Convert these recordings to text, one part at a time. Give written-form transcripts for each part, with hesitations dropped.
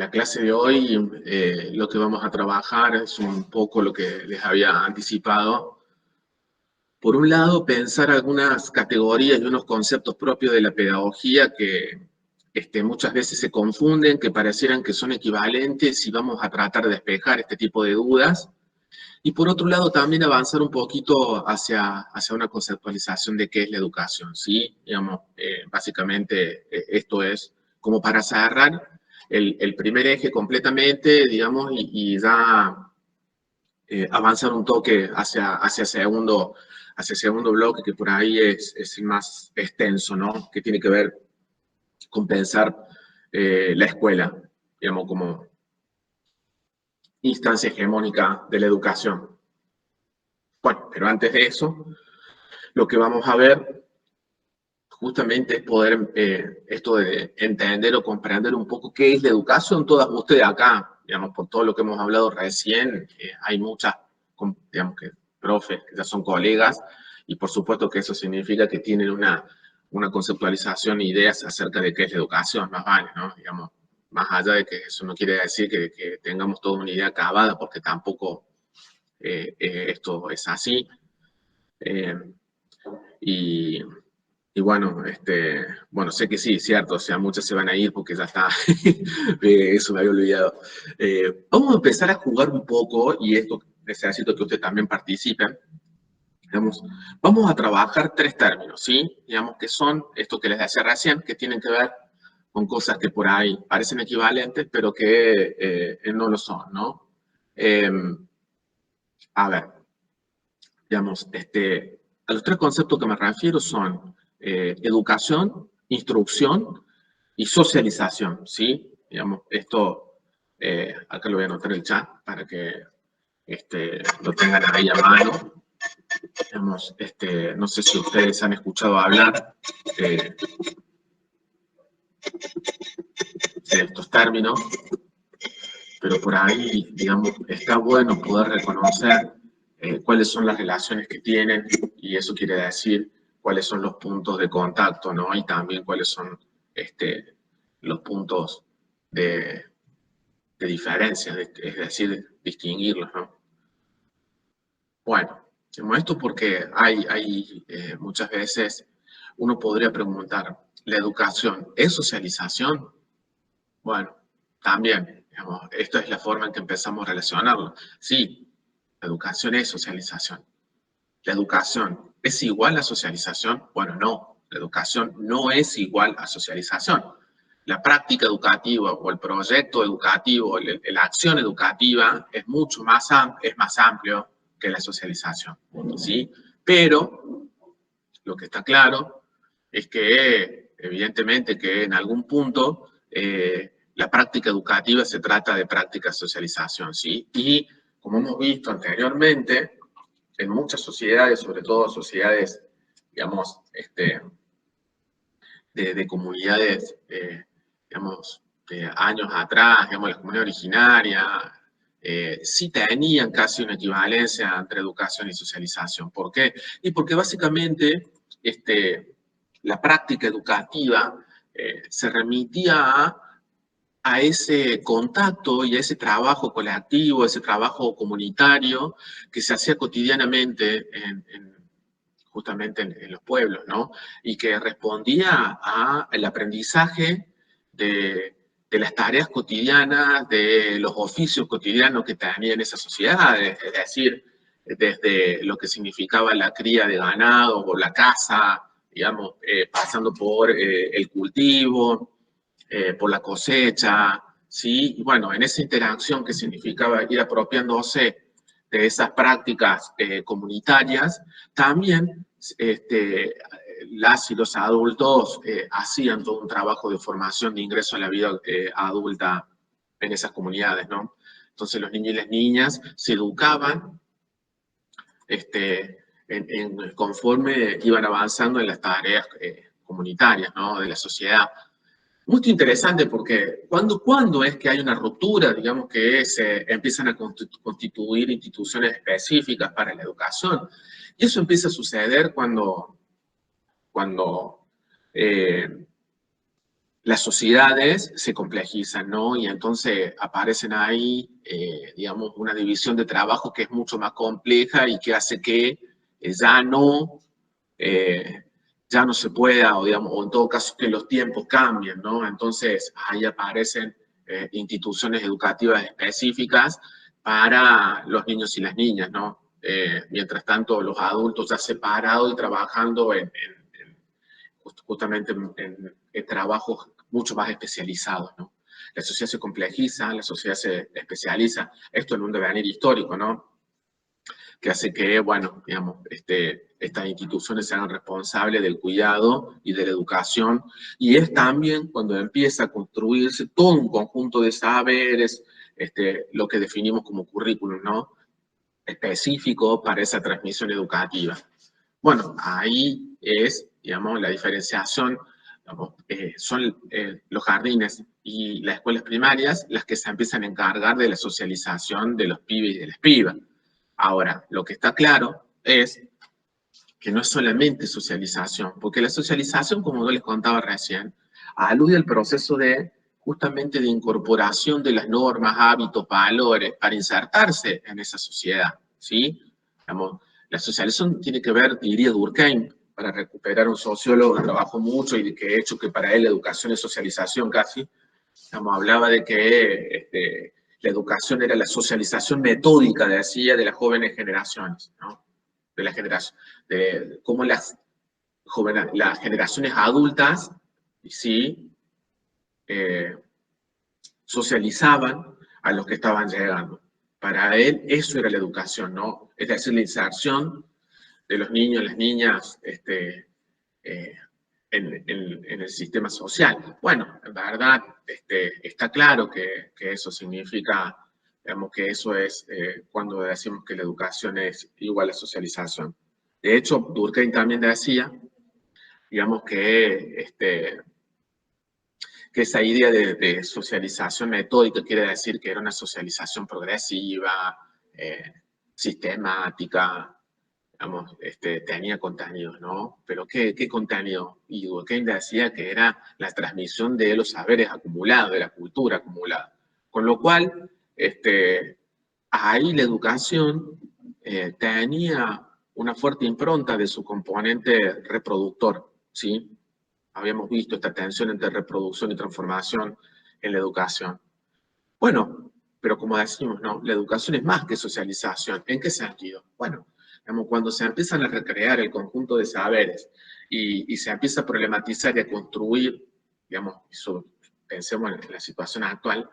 La clase de hoy, lo que vamos a trabajar es un poco lo que les había anticipado. Por un lado, pensar algunas categorías y unos conceptos propios de la pedagogía que muchas veces se confunden, que parecieran que son equivalentes y vamos a tratar de despejar este tipo de dudas. Y por otro lado, también avanzar un poquito hacia una conceptualización de qué es la educación, ¿sí? Digamos, básicamente esto es como para cerrar el primer eje completamente, digamos, y ya avanzar un toque hacia segundo bloque, que por ahí es el más extenso, ¿no? Que tiene que ver con pensar la escuela, digamos, como instancia hegemónica de la educación. Bueno, pero antes de eso, lo que vamos a ver justamente es poder esto de entender o comprender un poco qué es la educación. Todas ustedes acá, digamos, por todo lo que hemos hablado recién, hay muchas, digamos, que profes que ya son colegas, y por supuesto que eso significa que tienen una conceptualización e ideas acerca de qué es la educación, más vale, ¿no? Digamos, más allá de que eso no quiere decir que tengamos toda una idea acabada, porque tampoco esto es así. Y, y bueno, bueno, sé que sí, cierto, o sea, muchas se van a ir porque ya está, eso me había olvidado. Vamos a empezar a jugar un poco, y esto necesito que ustedes también participen. Digamos, vamos a trabajar tres términos, ¿sí? Digamos que son esto que les decía recién, que tienen que ver con cosas que por ahí parecen equivalentes, pero que no lo son, ¿no? Eh, a ver, digamos, a los tres conceptos que me refiero son educación, instrucción y socialización, ¿sí? Digamos, esto, acá lo voy a anotar en el chat para que lo tengan ahí a mano. Digamos, no sé si ustedes han escuchado hablar de estos términos, pero por ahí, digamos, está bueno poder reconocer cuáles son las relaciones que tienen, y eso quiere decir cuáles son los puntos de contacto, ¿no? Y también cuáles son los puntos de diferencia, es decir, distinguirlos, ¿no? Bueno, esto porque hay muchas veces uno podría preguntar, ¿la educación es socialización? Bueno, también, digamos, esta es la forma en que empezamos a relacionarlo. Sí, la educación es socialización. ¿La educación es igual a socialización? Bueno, no, la educación no es igual a socialización. La práctica educativa o el proyecto educativo, la acción educativa es mucho más, es más amplio que la socialización, ¿sí? Pero lo que está claro es que, evidentemente, que en algún punto la práctica educativa se trata de práctica de socialización, ¿sí? Y como hemos visto anteriormente, en muchas sociedades, sobre todo sociedades, digamos, de comunidades, digamos, de años atrás, digamos, las comunidades originarias, sí tenían casi una equivalencia entre educación y socialización. ¿Por qué? Y porque básicamente la práctica educativa se remitía a ese contacto y a ese trabajo colectivo, ese trabajo comunitario que se hacía cotidianamente justamente en los pueblos, ¿no? Y que respondía al aprendizaje de las tareas cotidianas, de los oficios cotidianos que tenían esas sociedades, es decir, desde lo que significaba la cría de ganado o la caza, digamos, pasando por el cultivo, por la cosecha, ¿sí? Y bueno, en esa interacción que significaba ir apropiándose de esas prácticas comunitarias, también las y los adultos hacían todo un trabajo de formación de ingreso a la vida adulta en esas comunidades, ¿no? Entonces los niños y las niñas se educaban conforme iban avanzando en las tareas comunitarias, ¿no? De la sociedad. Muy interesante porque ¿cuándo es que hay una ruptura, digamos, que se empiezan a constituir instituciones específicas para la educación? Y eso empieza a suceder cuando las sociedades se complejizan, ¿no? Y entonces aparecen ahí, digamos, una división de trabajo que es mucho más compleja y que hace que ya no, eh, ya no se pueda, o, digamos, o en todo caso que los tiempos cambien, ¿no? Entonces ahí aparecen instituciones educativas específicas para los niños y las niñas, ¿no? Mientras tanto, los adultos ya separados y trabajando justamente en trabajos mucho más especializados, ¿no? La sociedad se complejiza, la sociedad se especializa, esto en un devenir histórico, ¿no? Que hace que, bueno, digamos, estas instituciones sean responsables del cuidado y de la educación, y es también cuando empieza a construirse todo un conjunto de saberes, lo que definimos como currículum, ¿no? Específico para esa transmisión educativa. Bueno, ahí es, digamos, la diferenciación, digamos, son los jardines y las escuelas primarias las que se empiezan a encargar de la socialización de los pibes y de las pibas. Ahora, lo que está claro es que no es solamente socialización, porque la socialización, como yo les contaba recién, alude al proceso de justamente de incorporación de las normas, hábitos, valores para insertarse en esa sociedad, ¿sí? Digamos, la socialización tiene que ver, diría Durkheim, para recuperar un sociólogo que trabajó mucho y que de hecho que para él la educación es socialización casi, digamos, hablaba de que la educación era la socialización metódica, decía, de las jóvenes generaciones, ¿no? De la generación, de cómo las generaciones adultas, sí, eh, socializaban a los que estaban llegando. Para él eso era la educación, ¿no? Es decir, la inserción de los niños, las niñas, eh, en el sistema social. Bueno, en verdad está claro que eso significa, digamos, que eso es cuando decimos que la educación es igual a socialización. De hecho, Durkheim también decía, digamos, que esa idea de socialización metódica quiere decir que era una socialización progresiva, sistemática, digamos, tenía contenidos, ¿no? Pero ¿qué contenido? Y Durkheim decía que era la transmisión de los saberes acumulados, de la cultura acumulada. Con lo cual, ahí la educación tenía una fuerte impronta de su componente reproductor, ¿sí? Habíamos visto esta tensión entre reproducción y transformación en la educación. Bueno, pero como decimos, ¿no? La educación es más que socialización. ¿En qué sentido? Bueno, digamos, cuando se empiezan a recrear el conjunto de saberes y se empieza a problematizar y a construir, digamos, pensemos en la situación actual,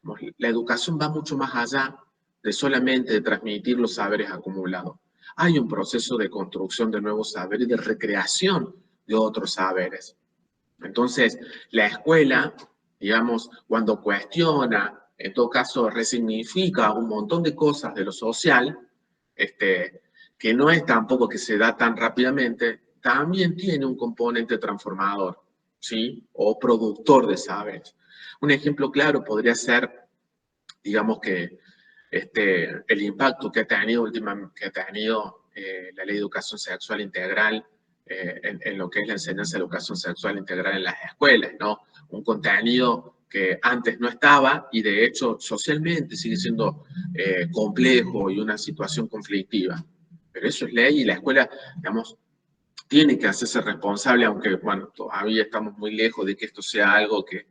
digamos, la educación va mucho más allá de solamente de transmitir los saberes acumulados. Hay un proceso de construcción de nuevos saberes y de recreación de otros saberes. Entonces, la escuela, digamos, cuando cuestiona, en todo caso resignifica un montón de cosas de lo social, que no es tampoco que se da tan rápidamente, también tiene un componente transformador, ¿sí? O productor de saberes. Un ejemplo claro podría ser, digamos que el impacto que ha tenido la ley de educación sexual integral en lo que es la enseñanza de educación sexual integral en las escuelas, ¿no? Un contenido que antes no estaba y de hecho socialmente sigue siendo complejo y una situación conflictiva. Pero eso es ley y la escuela, digamos, tiene que hacerse responsable, aunque bueno, todavía estamos muy lejos de que esto sea algo que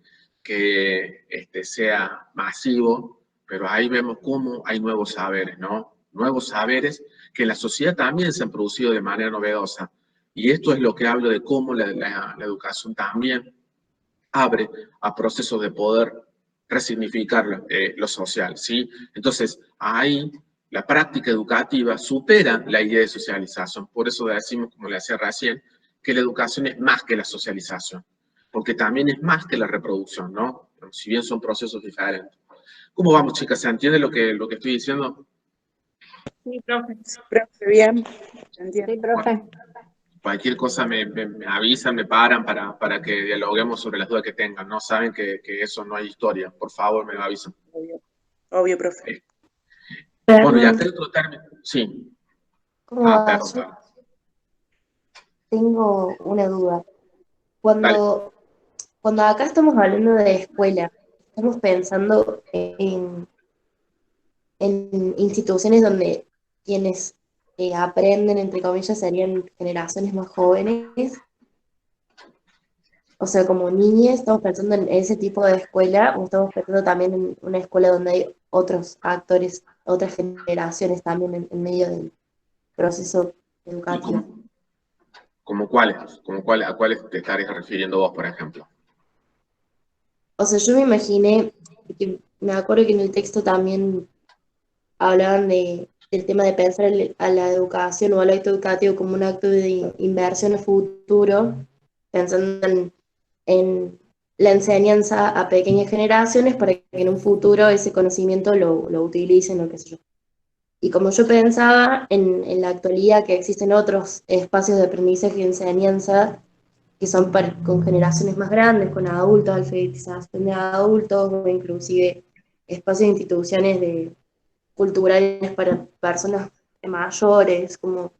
sea masivo, pero ahí vemos cómo hay nuevos saberes, ¿no? Nuevos saberes que en la sociedad también se han producido de manera novedosa. Y esto es lo que hablo de cómo la educación también abre a procesos de poder resignificar lo social, ¿sí? Entonces, ahí la práctica educativa supera la idea de socialización. Por eso decimos, como le decía recién, que la educación es más que la socialización, porque también es más que la reproducción, ¿no? Si bien son procesos diferentes. ¿Cómo vamos, chicas? ¿Se entiende lo que estoy diciendo? Sí, profe. Profe, bien, Sí, entiendo. profe. Bueno, cualquier cosa me avisan, me paran para que dialoguemos sobre las dudas que tengan, ¿no? Saben que eso no hay historia. Por favor, me lo avisan. Obvio, obvio, profe. Bueno, y acá Fernando, hay otro término. Sí. ¿cómo Ah, va? perdón, Yo perdón. tengo una duda. Dale. Cuando cuando acá estamos hablando de escuela, estamos pensando en instituciones donde quienes aprenden, entre comillas, serían generaciones más jóvenes, o sea, como niñas, estamos pensando en ese tipo de escuela, o estamos pensando también en una escuela donde hay otros actores, otras generaciones también en medio del proceso ¿Y educativo. como cuáles? ¿A cuáles te estarías refiriendo vos, por ejemplo? O sea, yo me imaginé, que me acuerdo que en el texto también hablaban del tema de pensar a la educación o al acto educativo como un acto de inversión a futuro, pensando en la enseñanza a pequeñas generaciones para que en un futuro ese conocimiento lo utilicen o qué sé yo. Y como yo pensaba en la actualidad que existen otros espacios de aprendizaje y enseñanza que son con generaciones más grandes, con adultos, alfabetización de adultos, o inclusive espacios e instituciones culturales para personas mayores, como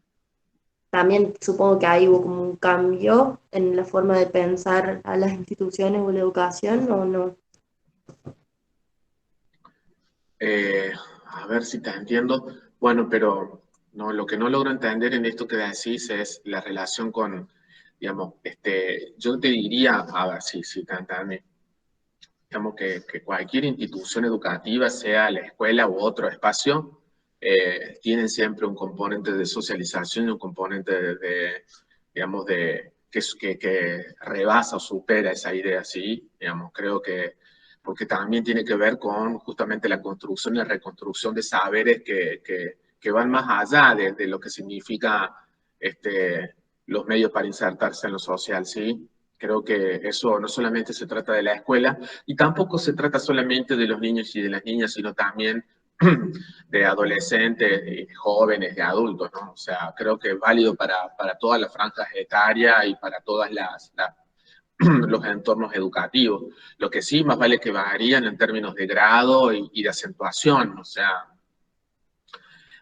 también supongo que ahí hubo como un cambio en la forma de pensar a las instituciones o la educación, ¿o no? Eh, a ver si te entiendo. Bueno, pero no, lo que no logro entender en esto que decís es la relación con, digamos, yo te diría, a ver si te entendí, digamos que cualquier institución educativa, sea la escuela u otro espacio, tienen siempre un componente de socialización y un componente digamos, que rebasa o supera esa idea, ¿sí? Digamos, creo que, porque también tiene que ver con justamente la construcción y reconstrucción de saberes que van más allá de lo que significa los medios para insertarse en lo social, ¿sí? Creo que eso no solamente se trata de la escuela y tampoco se trata solamente de los niños y de las niñas, sino también de adolescentes, de jóvenes, de adultos, ¿no? O sea, creo que es válido para todas las franjas etarias y para todas los entornos educativos. Lo que sí, más vale que varían en términos de grado y de acentuación, o sea,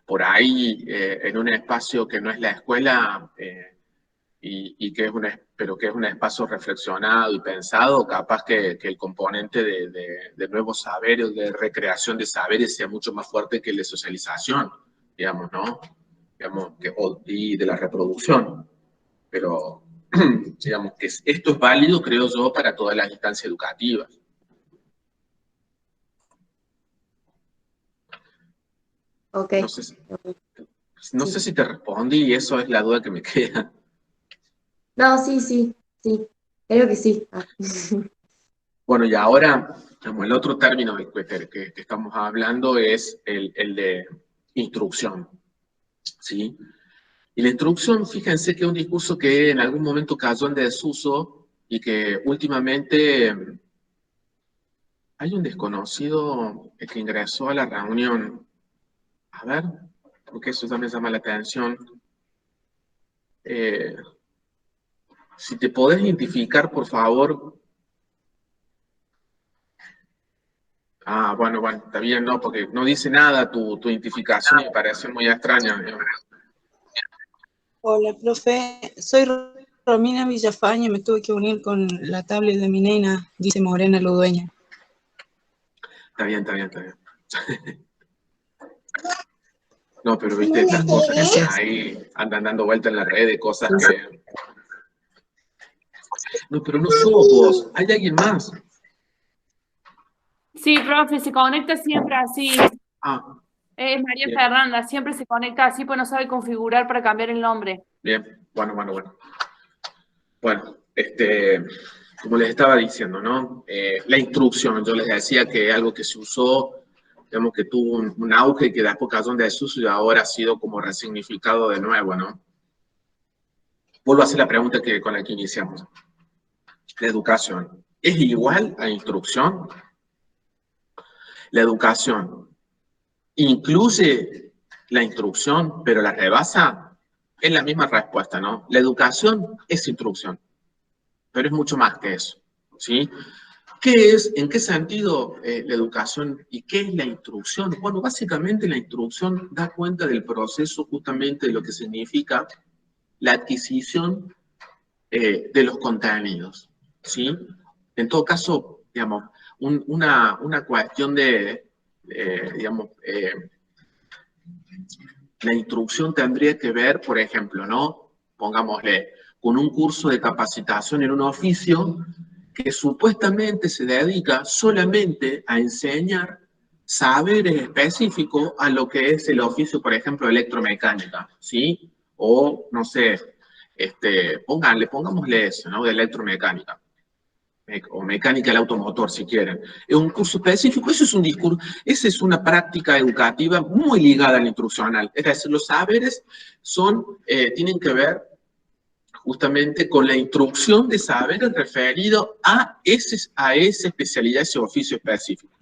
por ahí en un espacio que no es la escuela, y que es pero que es un espacio reflexionado y pensado, capaz que el componente de nuevos saberes, de recreación de saberes sea mucho más fuerte que el de socialización, digamos, ¿no? Digamos, y de la reproducción. Pero, digamos, que esto es válido, creo yo, para todas las instancias educativas. Ok, No sé, no sé sí. si te respondí y eso es la duda que me queda. No, sí, sí, sí, creo que sí. Ah. Bueno, y ahora, como el otro término que estamos hablando es el de instrucción, ¿sí? Y la instrucción, fíjense que es un discurso que en algún momento cayó en desuso y que últimamente hay un desconocido que ingresó a la reunión. A ver, porque eso ya me llama la atención. Eh, si te podés identificar, por favor. Ah, bueno, está bien, no, porque no dice nada tu identificación y me parece muy extraña. Hola, profe. Soy Romina Villafañe. Me tuve que unir con la tablet de mi nena, dice Morena Ludueña. Está bien, está bien, está bien. No, pero viste estas cosas que están ahí, andan dando vuelta en la red de cosas que... No, pero no sos vos, hay alguien más. Sí, profe, se conecta siempre así. Ah, Es María bien, Fernanda, siempre se conecta así, pues no sabe configurar para cambiar el nombre. bien, bueno. Bueno, como les estaba diciendo, ¿no? La instrucción, yo les decía que algo que se usó, digamos que tuvo un auge que después cayó en desuso y ahora ha sido como resignificado de nuevo, ¿no? Vuelvo a hacer la pregunta con la que iniciamos. La educación, ¿es igual a instrucción? La educación incluye la instrucción, pero la rebasa, es la misma respuesta, ¿no? La educación es instrucción, pero es mucho más que eso, ¿sí? ¿Qué es, en qué sentido la educación y qué es la instrucción? Bueno, básicamente la instrucción da cuenta del proceso justamente de lo que significa la adquisición de los contenidos, ¿sí? en todo caso, digamos, una cuestión de, digamos, la instrucción tendría que ver, por ejemplo, ¿no? Pongámosle, con un curso de capacitación en un oficio que supuestamente se dedica solamente a enseñar saberes específicos a lo que es el oficio, por ejemplo, electromecánica, ¿sí? O, no sé, pongámosle eso, ¿no? De electromecánica. O mecánica del automotor, si quieren. Es un curso específico, eso es un discurso, esa es una práctica educativa muy ligada al instruccional. Es decir, los saberes tienen que ver justamente con la instrucción de saberes referido a esa especialidad, ese oficio específico.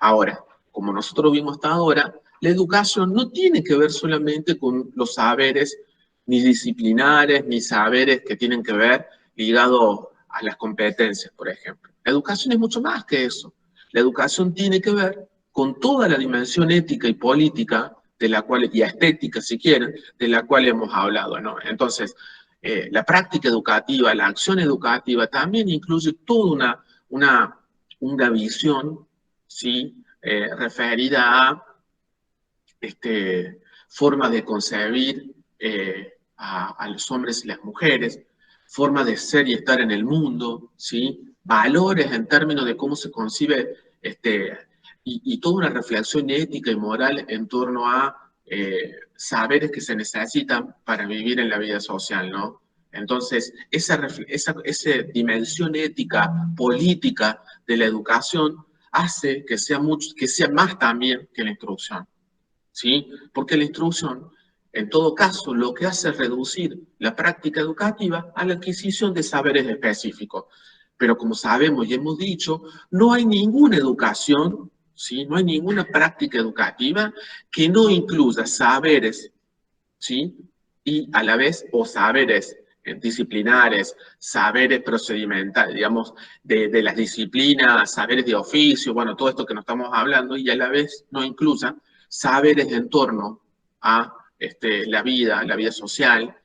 Ahora, como nosotros vimos hasta ahora, la educación no tiene que ver solamente con los saberes ni disciplinares, ni saberes que tienen que ver ligados a las competencias, por ejemplo. La educación es mucho más que eso. La educación tiene que ver con toda la dimensión ética y política, y estética, si quieren, de la cual hemos hablado, ¿no? Entonces, la práctica educativa, la acción educativa, también incluye toda una visión, ¿sí? Referida a formas de concebir a los hombres y las mujeres, formas de ser y estar en el mundo, ¿sí? Valores en términos de cómo se concibe, y toda una reflexión ética y moral en torno a saberes que se necesitan para vivir en la vida social, ¿no? Entonces, esa dimensión ética, política de la educación hace que sea más también que la instrucción, ¿sí? Porque la instrucción, en todo caso, lo que hace es reducir la práctica educativa a la adquisición de saberes específicos. Pero como sabemos y hemos dicho, no hay ninguna educación, ¿sí? No hay ninguna práctica educativa que no incluya saberes, ¿sí? Y a la vez, o saberes disciplinares, saberes procedimentales, digamos, de las disciplinas, saberes de oficio, bueno, todo esto que nos estamos hablando, y a la vez no incluya saberes en torno a la vida social,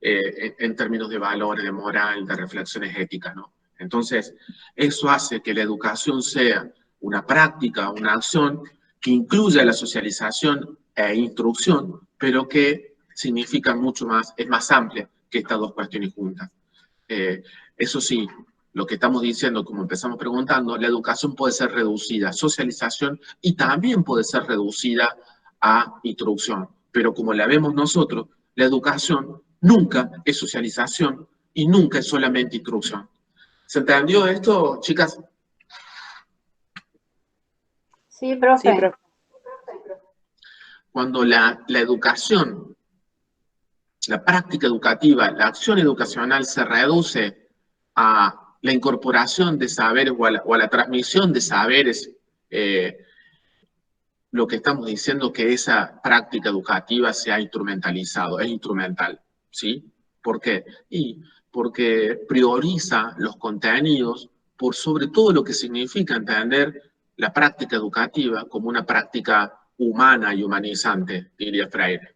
en términos de valores, de moral, de reflexiones éticas, ¿no? Entonces, eso hace que la educación sea una práctica, una acción que incluya la socialización e instrucción, pero que significa mucho más, es más amplia que estas dos cuestiones juntas. Eso sí, lo que estamos diciendo, como empezamos preguntando, la educación puede ser reducida a socialización y también puede ser reducida a instrucción. Pero como la vemos nosotros, la educación nunca es socialización y nunca es solamente instrucción. ¿Se entendió esto, chicas? Sí, profe. Sí, profe. Cuando la educación, la práctica educativa, la acción educacional se reduce a la incorporación de saberes o a la transmisión de saberes, lo que estamos diciendo que esa práctica educativa se ha instrumentalizado, es instrumental, ¿sí? ¿Por qué? Porque prioriza los contenidos por sobre todo lo que significa entender la práctica educativa como una práctica humana y humanizante, diría Freire.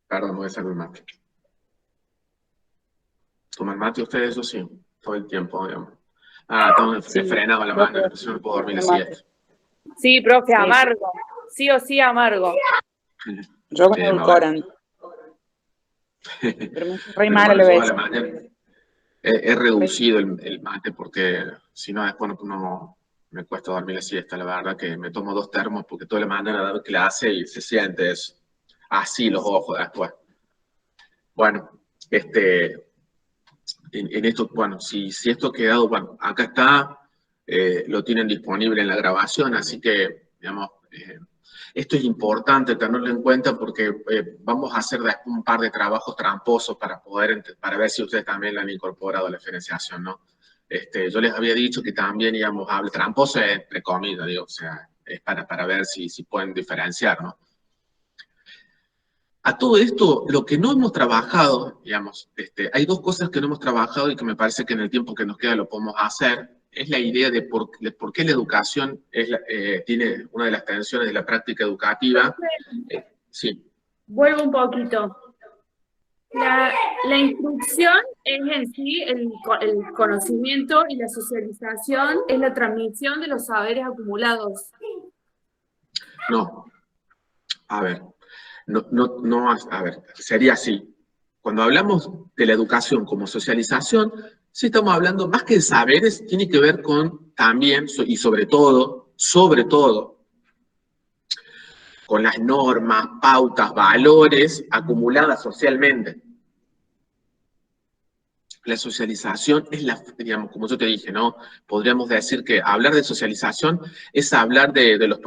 Perdón, voy a sacar el mate. ¿Toman mate ustedes? Eso sí, todo el tiempo, digamos. Estamos frenados la mano, no no puedo dormir la siesta. Sí, profe, amargo. Sí o sí, amargo. Yo con edulcoran. Pero me re mal a la vez. He reducido el mate porque si no después no me cuesta dormir la siesta. La verdad que me tomo 2 termos porque toda la mañana da clase y se siente eso. Así los ojos después. Bueno, en esto, bueno, si esto ha quedado, bueno, acá está, lo tienen disponible en la grabación, así que, digamos, esto es importante tenerlo en cuenta porque vamos a hacer un par de trabajos tramposos para ver si ustedes también lo han incorporado a la diferenciación, ¿no? Yo les había dicho que también íbamos a hablar, tramposo entre comillas, digo, o sea, es para ver si pueden diferenciar, ¿no? A todo esto, lo que no hemos trabajado, digamos, hay 2 cosas que no hemos trabajado y que me parece que en el tiempo que nos queda lo podemos hacer, es la idea de por qué la educación tiene una de las tensiones de la práctica educativa. Sí. Vuelvo un poquito. La instrucción es en sí el conocimiento y la socialización es la transmisión de los saberes acumulados. No, a ver, no, a ver, sería así. Cuando hablamos de la educación como socialización, sí estamos hablando más que de saberes, tiene que ver con también, y sobre todo, con las normas, pautas, valores acumuladas socialmente. La socialización es digamos, como yo te dije, ¿no? Podríamos decir que hablar de socialización es hablar del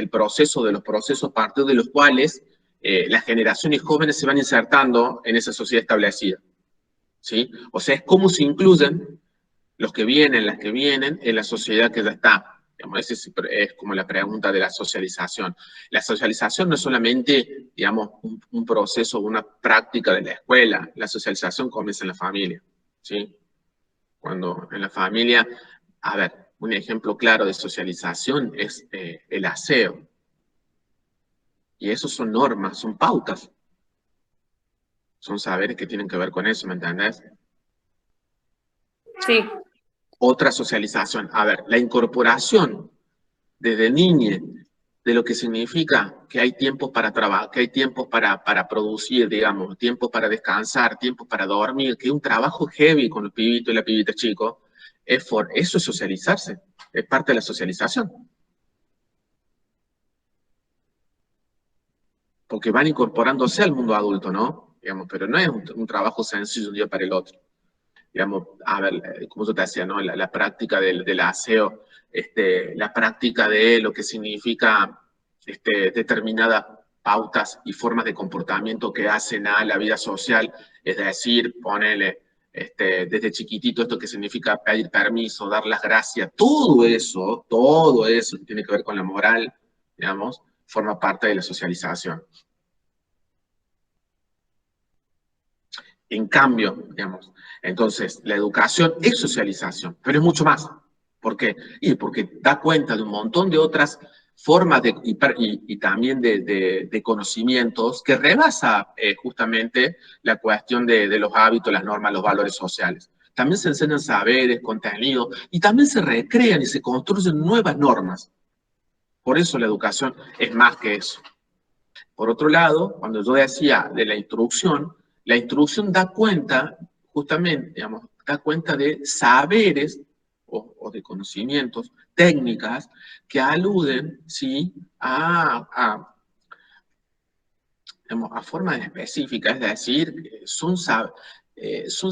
proceso, de los procesos a partir de los cuales las generaciones jóvenes se van insertando en esa sociedad establecida, ¿sí? O sea, es cómo se incluyen los que vienen, las que vienen, en la sociedad que ya está. Digamos, esa es como la pregunta de la socialización. La socialización no es solamente, digamos, un proceso, una práctica de la escuela. La socialización comienza en la familia, ¿sí? Cuando en la familia, a ver, un ejemplo claro de socialización es el aseo. Y eso son normas, son pautas. Son saberes que tienen que ver con eso, ¿me entendés? Sí. Otra socialización, a ver, la incorporación desde niñez de lo que significa que hay tiempos para trabajar, que hay tiempos para producir, digamos, tiempos para descansar, tiempos para dormir, que es un trabajo heavy con los pibitos y las pibitas chicos, eso es socializarse, es parte de la socialización. Porque van incorporándose al mundo adulto, ¿no? Digamos, pero no es un trabajo sencillo de un día para el otro. Digamos, a ver, como yo te decía, ¿no? La práctica del aseo, la práctica de lo que significa determinadas pautas y formas de comportamiento que hacen a la vida social, es decir, ponele desde chiquitito esto que significa pedir permiso, dar las gracias, todo eso que tiene que ver con la moral, digamos, forma parte de la socialización. En cambio, digamos, entonces, la educación es socialización, pero es mucho más. ¿Por qué? Y porque da cuenta de un montón de otras formas y también de conocimientos que rebasa justamente la cuestión de los hábitos, las normas, los valores sociales. También se enseñan saberes, contenidos, y también se recrean y se construyen nuevas normas. Por eso la educación es más que eso. Por otro lado, cuando yo decía de la instrucción da cuenta, justamente, digamos, da cuenta de saberes o de conocimientos, técnicas, que aluden, ¿sí?, a formas específicas, es decir, son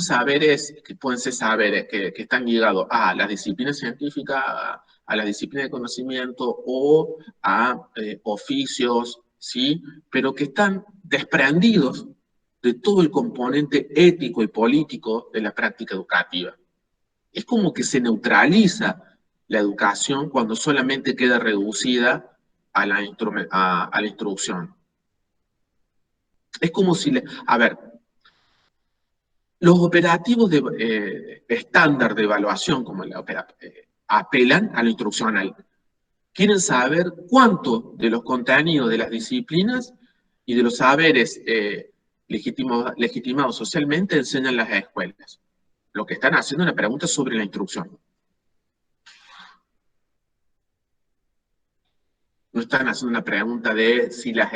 saberes que pueden ser saberes que están ligados a la disciplina científica, a la disciplina de conocimiento o a oficios, ¿sí?, pero que están desprendidos de todo el componente ético y político de la práctica educativa. Es como que se neutraliza la educación cuando solamente queda reducida a la instrucción. Es como si, a ver, los operativos estándar de evaluación, como apelan a lo instruccional. Quieren saber cuánto de los contenidos de las disciplinas y de los saberes legitimados socialmente enseñan las escuelas. Lo que están haciendo es una pregunta sobre la instrucción. No están haciendo una pregunta de si las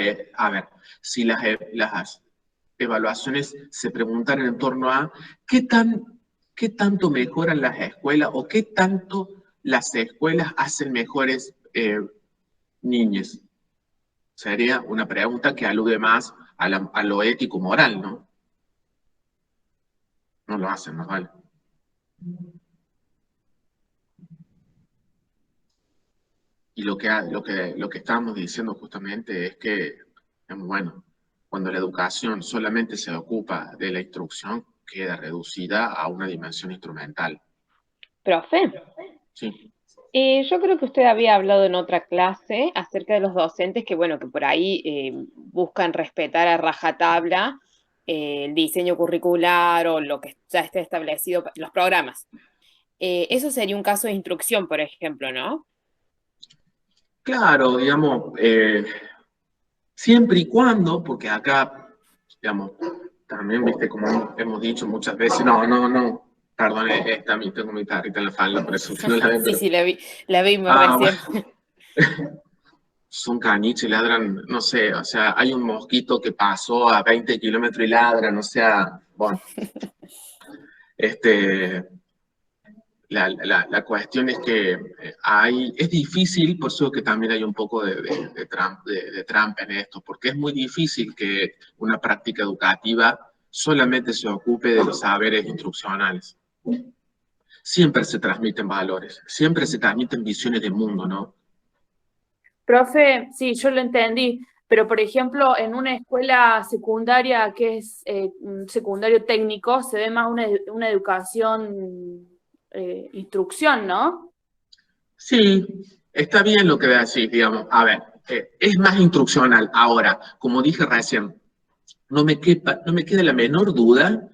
evaluaciones se preguntan en torno a qué tanto mejoran las escuelas o qué tanto las escuelas hacen mejores niños. Sería una pregunta que alude más a lo ético-moral, ¿no? No lo hacen, más vale. Y lo que estábamos diciendo justamente es que, bueno, cuando la educación solamente se ocupa de la instrucción, queda reducida a una dimensión instrumental. Profe. Sí. Yo creo que usted había hablado en otra clase acerca de los docentes que, bueno, que por ahí buscan respetar a rajatabla el diseño curricular o lo que ya esté establecido en los programas. Eso sería un caso de instrucción, por ejemplo, ¿no? Claro, digamos, siempre y cuando, porque acá, digamos, también, viste, como hemos dicho muchas veces, perdón, tengo mi perrita en la falda, por eso no la ven. Sí, la vimos recién. Bueno. Son caniches y ladran, no sé, o sea, hay un mosquito que pasó a 20 kilómetros y ladran, o sea, bueno. La cuestión es que es difícil, por eso que también hay un poco de trampa en esto, porque es muy difícil que una práctica educativa solamente se ocupe de los saberes instruccionales. Siempre se transmiten valores, siempre se transmiten visiones de mundo, ¿no? Profe, sí, yo lo entendí, pero por ejemplo, en una escuela secundaria que es un secundario técnico, se ve más una educación, instrucción, ¿no? Sí, está bien lo que decís, digamos. A ver, es más instruccional. Ahora, como dije recién, no me queda la menor duda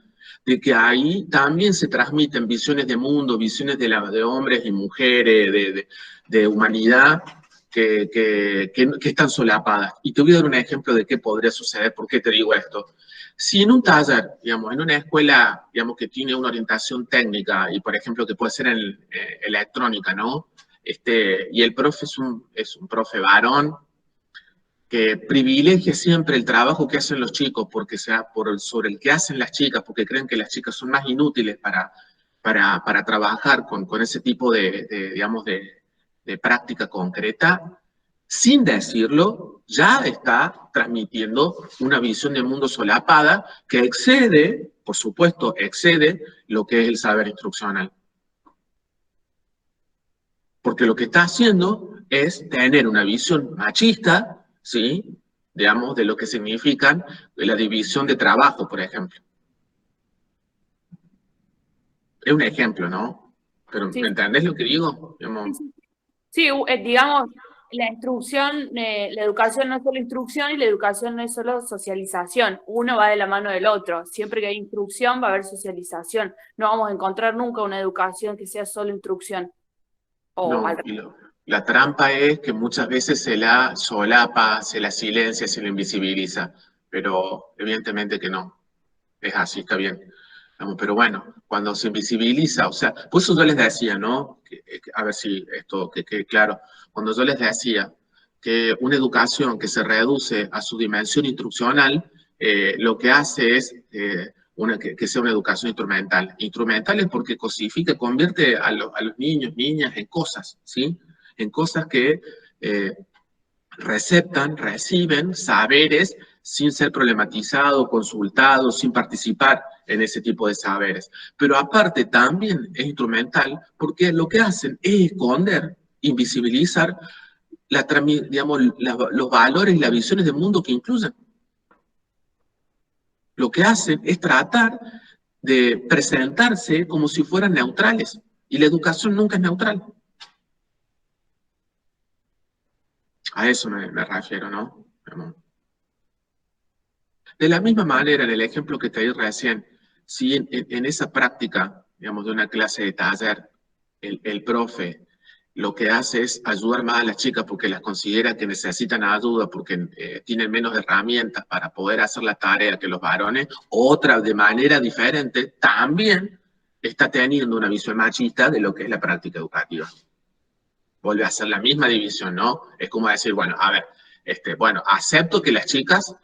de que ahí también se transmiten visiones de mundo, visiones de hombres y mujeres, de humanidad, que están solapadas. Y te voy a dar un ejemplo de qué podría suceder, por qué te digo esto. Si en un taller, digamos, en una escuela, digamos, que tiene una orientación técnica, y por ejemplo que puede ser en electrónica, ¿no? Y el profe es un profe varón, que privilegia siempre el trabajo que hacen los chicos porque sea sobre el que hacen las chicas, porque creen que las chicas son más inútiles para trabajar con ese tipo digamos, de práctica concreta, sin decirlo, ya está transmitiendo una visión de mundo solapada que excede, por supuesto, excede lo que es el saber instruccional. Porque lo que está haciendo es tener una visión machista, ¿sí? Digamos, de lo que significan la división de trabajo, por ejemplo. Es un ejemplo, ¿no? Pero, Sí. ¿me entendés lo que digo? Digamos, Sí, digamos, la instrucción, la educación no es solo instrucción y la educación no es solo socialización. Uno va de la mano del otro. Siempre que hay instrucción va a haber socialización. No vamos a encontrar nunca una educación que sea solo instrucción. La trampa es que muchas veces se la solapa, se la silencia, se la invisibiliza, pero evidentemente que no. Es así, está bien. Pero bueno, cuando se invisibiliza, o sea, por eso yo les decía, ¿no? A ver si esto que quede claro. Cuando yo les decía que una educación que se reduce a su dimensión instruccional, lo que hace es que sea una educación instrumental. Instrumental es porque cosifica, convierte a los niños, niñas en cosas, ¿sí? En cosas que reciben saberes sin ser problematizado, consultado, sin participar en ese tipo de saberes. Pero aparte también es instrumental porque lo que hacen es esconder, invisibilizar digamos, los valores y las visiones del mundo que incluyen. Lo que hacen es tratar de presentarse como si fueran neutrales. Y la educación nunca es neutral. A eso me refiero, ¿no? De la misma manera, en el ejemplo que te di recién, si en esa práctica, digamos, de una clase de taller, el profe lo que hace es ayudar más a las chicas porque las considera que necesitan ayuda, porque tienen menos herramientas para poder hacer la tarea que los varones, otra de manera diferente, también está teniendo una visión machista de lo que es la práctica educativa. Vuelve a hacer la misma división, ¿no? Es como decir, bueno, a ver, bueno, acepto que las chicas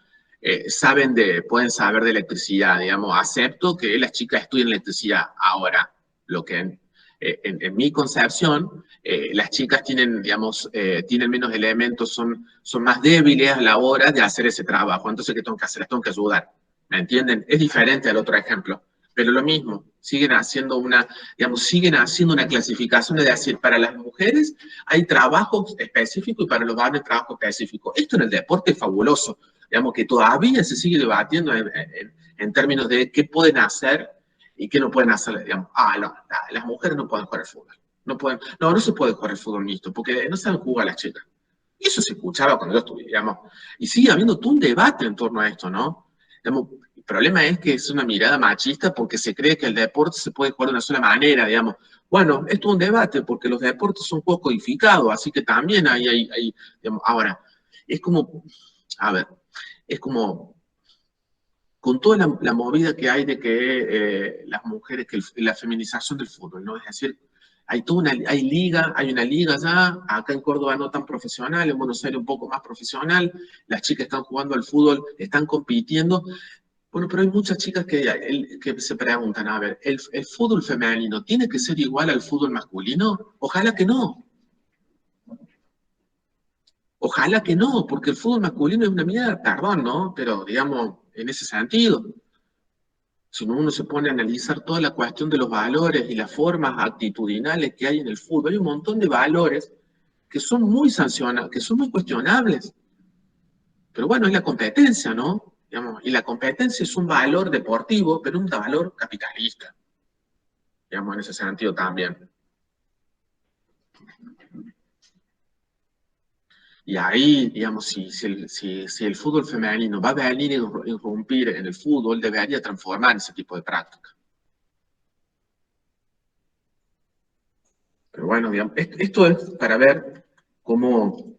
pueden saber de electricidad, digamos, acepto que las chicas estudien electricidad. Ahora, lo que en mi concepción, las chicas tienen, digamos, tienen menos elementos, son más débiles a la hora de hacer ese trabajo. Entonces, ¿qué tengo que hacer? Les tengo que ayudar. ¿Me entienden? Es diferente al otro ejemplo. Pero lo mismo, siguen haciendo una clasificación, es decir, para las mujeres hay trabajos específicos y para los varones trabajos específicos. Esto en el deporte es fabuloso, digamos que todavía se sigue debatiendo en términos de qué pueden hacer y qué no pueden hacer, digamos, las mujeres no pueden jugar al fútbol, no se puede jugar al fútbol mixto, porque no saben jugar las chicas. Y eso se escuchaba cuando yo estuve, digamos, y sigue habiendo todo un debate en torno a esto, ¿no? Digamos, el problema es que es una mirada machista porque se cree que el deporte se puede jugar de una sola manera, digamos. Bueno, esto es un debate porque los deportes son poco codificados, así que también hay digamos, ahora, es como, a ver, es como con toda la movida que hay de que las mujeres, que la feminización del fútbol, ¿no? Es decir, hay una liga ya, acá en Córdoba no tan profesional, en Buenos Aires un poco más profesional, las chicas están jugando al fútbol, están compitiendo. Bueno, pero hay muchas chicas que se preguntan, a ver, ¿el fútbol femenino tiene que ser igual al fútbol masculino? Ojalá que no. Ojalá que no, porque el fútbol masculino es una mierda, perdón, ¿no? Pero, digamos, en ese sentido. Si uno se pone a analizar toda la cuestión de los valores y las formas actitudinales que hay en el fútbol, hay un montón de valores que son muy sancionados, que son muy cuestionables. Pero bueno, es la competencia, ¿no? Digamos, y la competencia es un valor deportivo, pero un valor capitalista. Digamos, en ese sentido también. Y ahí, digamos, si el fútbol femenino va a venir a irrumpir en el fútbol, debería transformar ese tipo de práctica. Pero bueno, digamos, esto es para ver cómo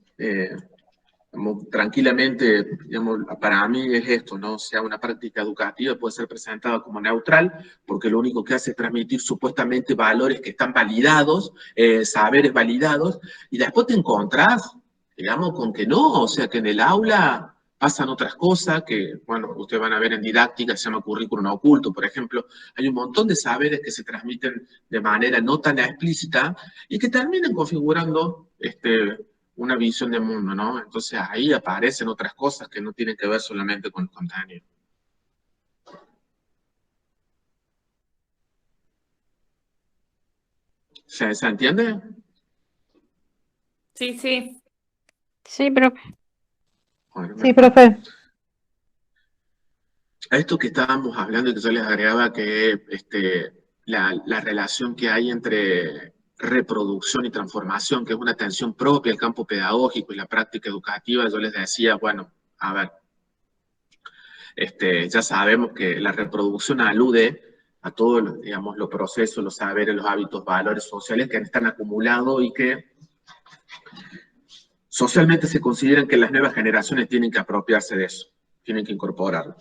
tranquilamente, digamos, para mí es esto, ¿no? O sea, una práctica educativa puede ser presentada como neutral, porque lo único que hace es transmitir supuestamente valores que están validados, saberes validados, y después te encontrás, digamos, con que no, o sea, que en el aula pasan otras cosas que, bueno, ustedes van a ver en didáctica, se llama currículum oculto, por ejemplo, hay un montón de saberes que se transmiten de manera no tan explícita y que terminan configurando una visión de mundo, ¿no? Entonces ahí aparecen otras cosas que no tienen que ver solamente con el contenido. ¿Se entiende? Sí, sí. Sí, profe. Bueno, Sí, profe. a esto que estábamos hablando y que yo les agregaba que la relación que hay entre reproducción y transformación, que es una tensión propia del campo pedagógico y la práctica educativa, yo les decía, bueno, a ver, ya sabemos que la reproducción alude a todos los, digamos, los procesos, los saberes, los hábitos, valores sociales que están acumulados y que socialmente se consideran que las nuevas generaciones tienen que apropiarse de eso, tienen que incorporarlo.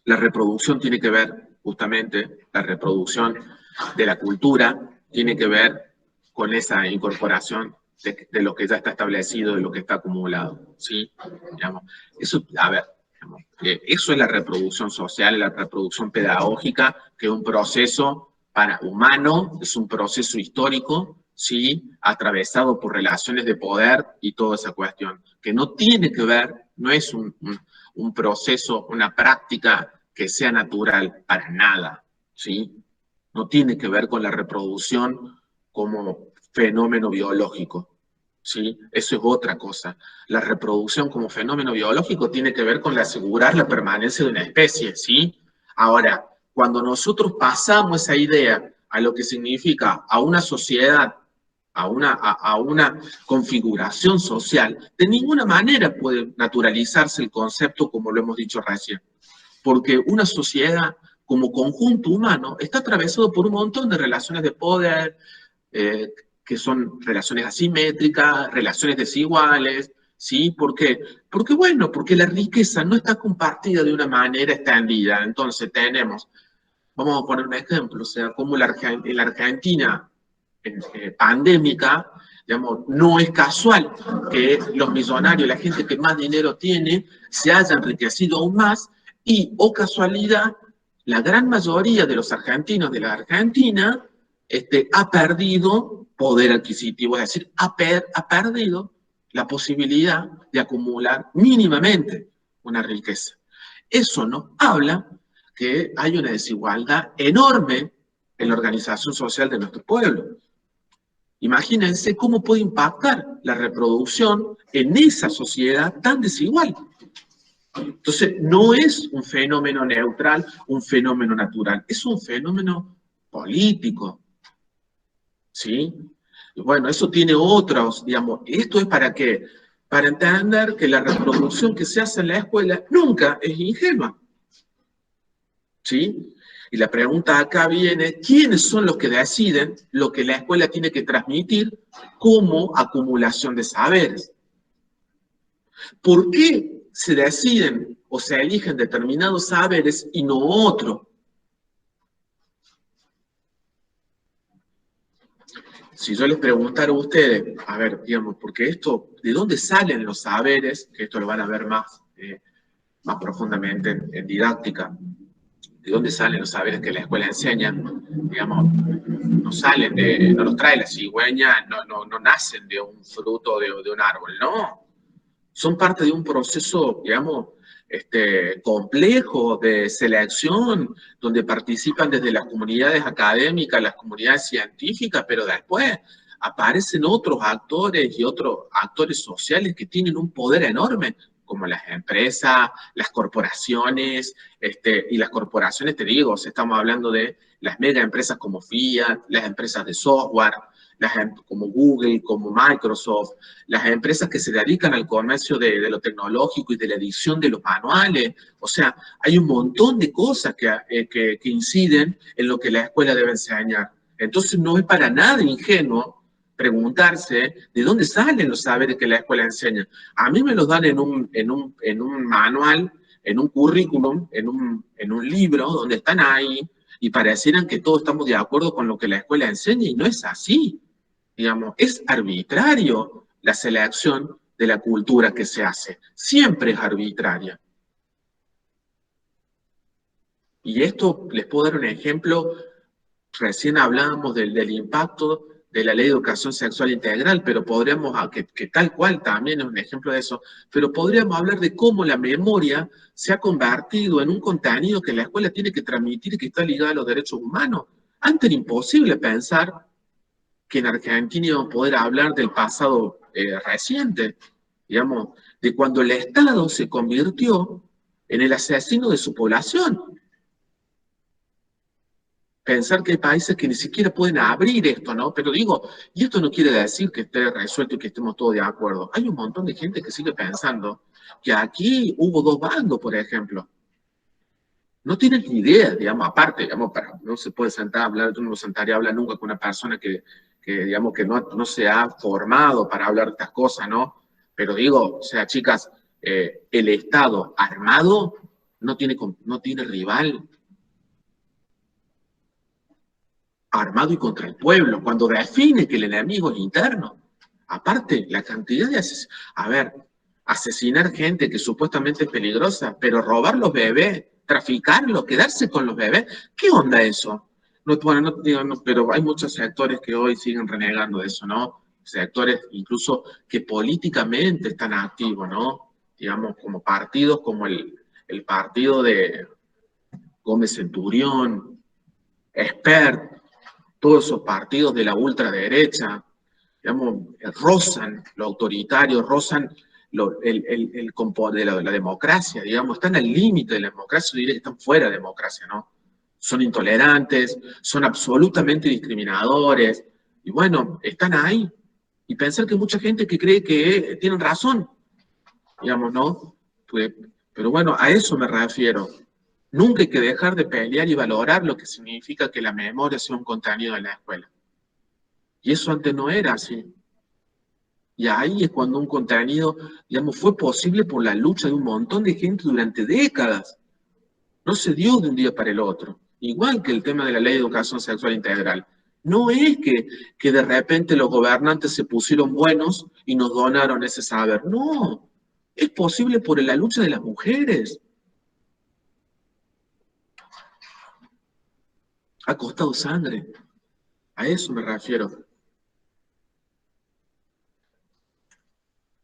La reproducción tiene que ver, justamente, la reproducción de la cultura tiene que ver con esa incorporación de lo que ya está establecido, de lo que está acumulado, ¿sí? Digamos, eso, a ver, digamos, eso es la reproducción social, la reproducción pedagógica, que es un proceso humano, es un proceso histórico, ¿sí? Atravesado por relaciones de poder y toda esa cuestión, que no tiene que ver, no es un proceso, una práctica que sea natural para nada, ¿sí? No tiene que ver con la reproducción como fenómeno biológico, ¿sí? Eso es otra cosa. La reproducción como fenómeno biológico tiene que ver con asegurar la permanencia de una especie, ¿sí? Ahora, cuando nosotros pasamos esa idea a lo que significa a una sociedad, a una configuración social, de ninguna manera puede naturalizarse el concepto como lo hemos dicho recién. Porque una sociedad como conjunto humano está atravesado por un montón de relaciones de poder, que son relaciones asimétricas, relaciones desiguales, ¿sí? ¿Por qué? Porque, bueno, porque la riqueza no está compartida de una manera extendida. Entonces tenemos, vamos a poner un ejemplo, o sea, como en la Argentina pandémica, digamos, no es casual que los millonarios, la gente que más dinero tiene, se haya enriquecido aún más y, o casualidad, la gran mayoría de los argentinos de la Argentina ha perdido poder adquisitivo, es decir, ha perdido la posibilidad de acumular mínimamente una riqueza. Eso nos habla que hay una desigualdad enorme en la organización social de nuestro pueblo. Imagínense cómo puede impactar la reproducción en esa sociedad tan desigual. Entonces, no es un fenómeno neutral, un fenómeno natural, es un fenómeno político, ¿sí? Y bueno, eso tiene otros, digamos, ¿esto es para qué? Para entender que la reproducción que se hace en la escuela nunca es ingenua, ¿sí? Y la pregunta acá viene, ¿quiénes son los que deciden lo que la escuela tiene que transmitir como acumulación de saberes? ¿Por qué se deciden o se eligen determinados saberes y no otro. Si yo les preguntara a ustedes, a ver, digamos, porque esto, ¿de dónde salen los saberes? Que esto lo van a ver más profundamente en didáctica. ¿De dónde salen los saberes que la escuela enseña? Digamos, no los trae la cigüeña, no nacen de un fruto de un árbol, no. Son parte de un proceso, digamos, complejo de selección, donde participan desde las comunidades académicas, las comunidades científicas, pero después aparecen otros actores y otros actores sociales que tienen un poder enorme, como las empresas, las corporaciones, y las corporaciones, te digo, estamos hablando de las mega empresas como Fiat, las empresas de software, como Google, como Microsoft, las empresas que se dedican al comercio de lo tecnológico y de la edición de los manuales. O sea, hay un montón de cosas que inciden en lo que la escuela debe enseñar. Entonces no es para nada ingenuo preguntarse de dónde salen los saberes que la escuela enseña. A mí me los dan en un manual, en un currículum, en un libro, donde están ahí, y parecieran que todos estamos de acuerdo con lo que la escuela enseña, y no es así. Digamos, es arbitrario la selección de la cultura que se hace. Siempre es arbitraria. Y esto, les puedo dar un ejemplo. Recién hablábamos del impacto de la Ley de Educación Sexual Integral, pero podríamos, que tal cual también es un ejemplo de eso, pero podríamos hablar de cómo la memoria se ha convertido en un contenido que la escuela tiene que transmitir y que está ligado a los derechos humanos. Antes era imposible pensar que en Argentina íbamos a poder hablar del pasado reciente, digamos, de cuando el Estado se convirtió en el asesino de su población. Pensar que hay países que ni siquiera pueden abrir esto, ¿no? Pero digo, y esto no quiere decir que esté resuelto y que estemos todos de acuerdo. Hay un montón de gente que sigue pensando que aquí hubo dos bandos, por ejemplo. No tienen ni idea, digamos, aparte, digamos, no se puede sentar a hablar, yo no me sentaría a hablar nunca con una persona que digamos, que no se ha formado para hablar de estas cosas, ¿no? Pero digo, o sea, chicas, el Estado armado no tiene rival. Armado y contra el pueblo, cuando define que el enemigo es interno. Aparte, la cantidad de asesinar gente que supuestamente es peligrosa, pero robar los bebés, traficarlos, quedarse con los bebés, ¿qué onda eso? Pero hay muchos sectores que hoy siguen renegando de eso, ¿no? Sectores incluso que políticamente están activos, ¿no? Digamos, como partidos como el partido de Gómez Centurión, Espert, todos esos partidos de la ultraderecha, digamos, rozan lo autoritario, rozan de la democracia, digamos, están al límite de la democracia, yo diría que están fuera de democracia, ¿no? Son intolerantes, son absolutamente discriminadores, y bueno, están ahí. Y pensar que mucha gente que cree que tienen razón, digamos, ¿no? Pero bueno, a eso me refiero. Nunca hay que dejar de pelear y valorar lo que significa que la memoria sea un contenido de la escuela. Y eso antes no era así. Y ahí es cuando un contenido, digamos, fue posible por la lucha de un montón de gente durante décadas. No se dio de un día para el otro. Igual que el tema de la Ley de Educación Sexual Integral. No es que de repente los gobernantes se pusieron buenos y nos donaron ese saber. No, es posible por la lucha de las mujeres. Ha costado sangre. A eso me refiero.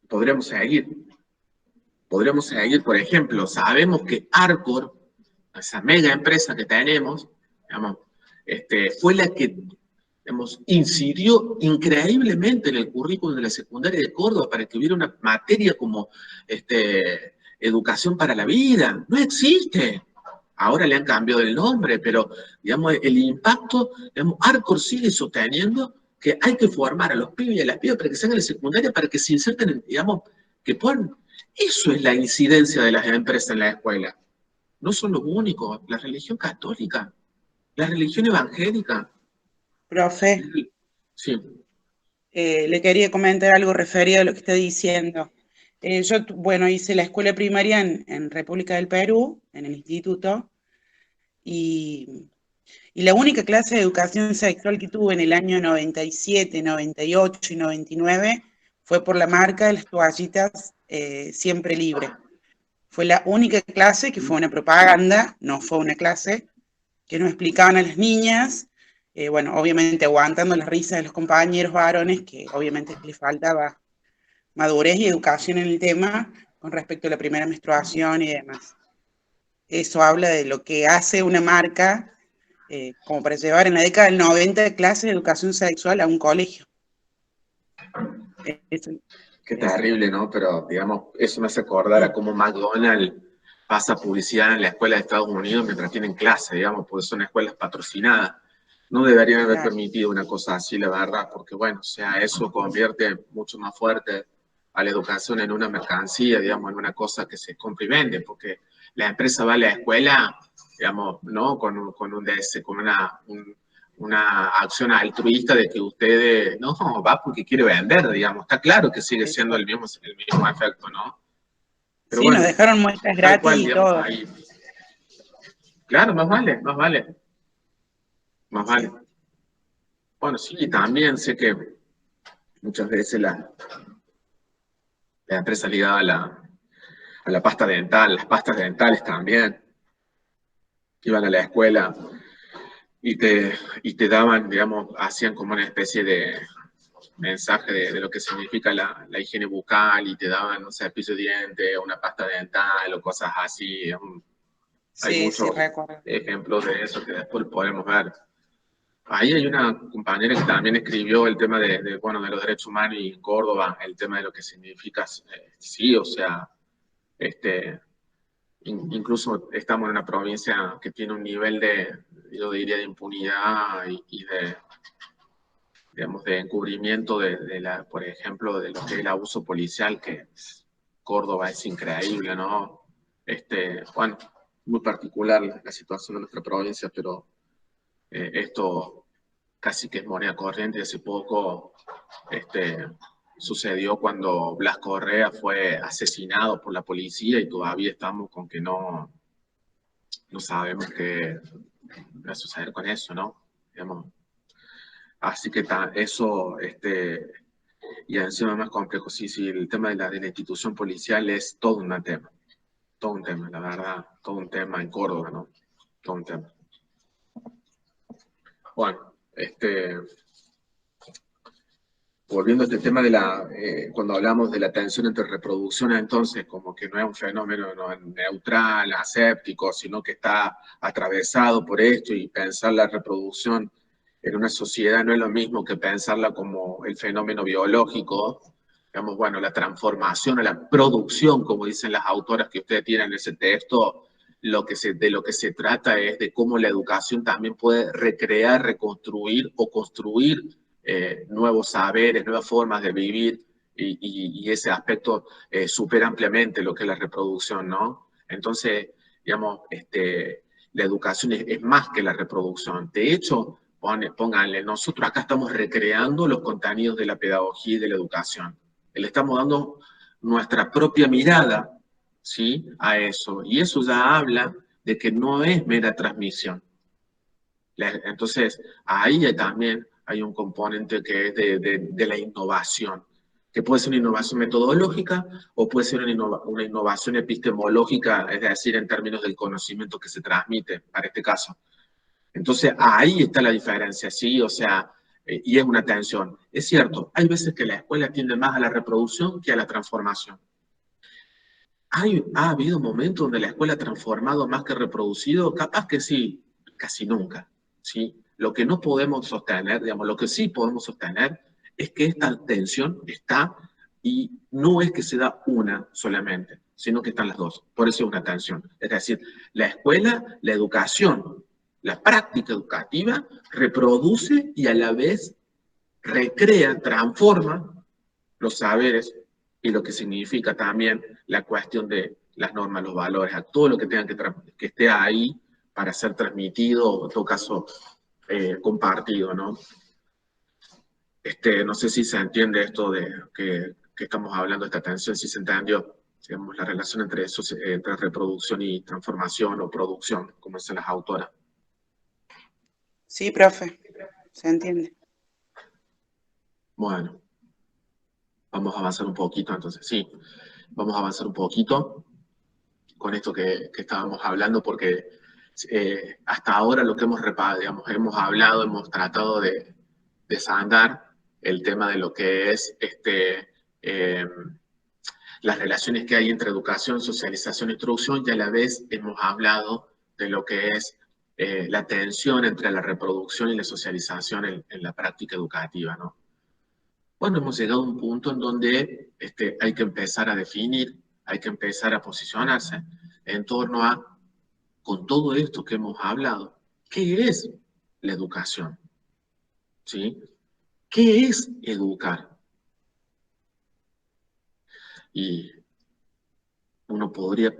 Podríamos seguir, por ejemplo, sabemos que Arcor, esa mega empresa que tenemos, digamos, fue la que, digamos, incidió increíblemente en el currículum de la secundaria de Córdoba para que hubiera una materia como educación para la vida. No existe. Ahora le han cambiado el nombre, pero, digamos, el impacto, digamos, Arcor sigue sosteniendo que hay que formar a los pibes y a las pibas para que salgan de secundaria, para que se inserten, digamos, que puedan. Eso es la incidencia de las empresas en la escuela. No son los únicos. La religión católica, la religión evangélica. Profe. Sí. Le quería comentar algo referido a lo que está diciendo. Bueno, hice la escuela primaria en República del Perú, en el instituto, y la única clase de educación sexual que tuve en el año 97, 98 y 99 fue por la marca de las toallitas Siempre Libre. Fue la única clase que fue una propaganda, no fue una clase, que nos explicaban a las niñas, bueno, obviamente aguantando las risas de los compañeros varones, que obviamente les faltaba madurez y educación en el tema con respecto a la primera menstruación y demás. Eso habla de lo que hace una marca como para llevar en la década del 90 clases de educación sexual a un colegio. Qué terrible, ¿no? Pero, digamos, eso me hace acordar a cómo McDonald's pasa publicidad en la escuela de Estados Unidos mientras tienen clase, digamos, porque son escuelas patrocinadas. No deberían haber permitido una cosa así, la verdad, porque, bueno, o sea, eso convierte mucho más fuerte a la educación en una mercancía, digamos, en una cosa que se compra y vende, porque la empresa va a la escuela, digamos, ¿no? Con una acción altruista de que ustedes, no, va porque quiere vender, digamos, está claro que sigue siendo el mismo efecto, ¿no? Pero sí, bueno, nos dejaron muestras gratis cual, digamos, y todo. Ahí. Claro, más vale. Más vale. Bueno, sí, también sé que muchas veces la empresa ligada a la pasta dental, las pastas dentales también, iban a la escuela y te daban, digamos, hacían como una especie de mensaje de lo que significa la higiene bucal y te daban un cepillo de dientes, una pasta dental o cosas así. Hay muchos ejemplos de eso que después podemos ver. Ahí hay una compañera que también escribió el tema de los derechos humanos y en Córdoba, el tema de lo que significa, sí, o sea, incluso estamos en una provincia que tiene un nivel yo diría, de impunidad y de, digamos, de encubrimiento por ejemplo, de lo que es el abuso policial, que Córdoba es increíble, ¿no? Bueno, muy particular la situación de nuestra provincia, pero esto casi que es moneda corriente. Hace poco sucedió cuando Blas Correa fue asesinado por la policía y todavía estamos con que no sabemos qué va a suceder con eso, ¿no? Digamos. Así que eso, y encima más complejo, sí, el tema de la institución policial es todo un tema, la verdad, todo un tema en Córdoba, ¿no? Todo un tema. Bueno, volviendo a este tema cuando hablamos de la tensión entre reproducción, entonces, como que no es un fenómeno neutral, aséptico, sino que está atravesado por esto, y pensar la reproducción en una sociedad no es lo mismo que pensarla como el fenómeno biológico, digamos, bueno, la transformación o la producción, como dicen las autoras que ustedes tienen en ese texto, de lo que se trata es de cómo la educación también puede recrear, reconstruir o construir nuevos saberes, nuevas formas de vivir, y ese aspecto supera ampliamente lo que es la reproducción, ¿no? Entonces, digamos, la educación es más que la reproducción. De hecho, pónganle, nosotros acá estamos recreando los contenidos de la pedagogía y de la educación. Le estamos dando nuestra propia mirada, ¿sí?, a eso. Y eso ya habla de que no es mera transmisión. Entonces, ahí también hay un componente que es de la innovación, que puede ser una innovación metodológica o puede ser una innovación epistemológica, es decir, en términos del conocimiento que se transmite, para este caso. Entonces, ahí está la diferencia, ¿sí? O sea, y es una tensión. Es cierto, hay veces que la escuela tiende más a la reproducción que a la transformación. ¿Ha habido momentos donde la escuela ha transformado más que reproducido? Capaz que sí, casi nunca, ¿sí? Lo que no podemos sostener, digamos, lo que sí podemos sostener es que esta tensión está, y no es que se da una solamente, sino que están las dos. Por eso es una tensión. Es decir, la escuela, la educación, la práctica educativa reproduce y a la vez recrea, transforma los saberes y lo que significa también la cuestión de las normas, los valores, a todo lo que tenga que esté ahí para ser transmitido, o en todo caso compartido, ¿no? No sé si se entiende esto de que que estamos hablando de esta tensión, si se entendió, digamos, la relación entre reproducción y transformación o producción, como dicen las autoras. Sí, profe, se entiende. Bueno, vamos a avanzar un poquito entonces, sí, vamos a avanzar un poquito con esto que estábamos hablando, porque hasta ahora lo que hemos hablado, hemos tratado de desandar el tema de lo que es las relaciones que hay entre educación, socialización e instrucción, y a la vez hemos hablado de lo que es la tensión entre la reproducción y la socialización en la práctica educativa, ¿no? Bueno, hemos llegado a un punto en donde hay que empezar a definir, hay que empezar a posicionarse en torno a, con todo esto que hemos hablado, ¿qué es la educación? ¿Sí? ¿Qué es educar? Y uno podríamos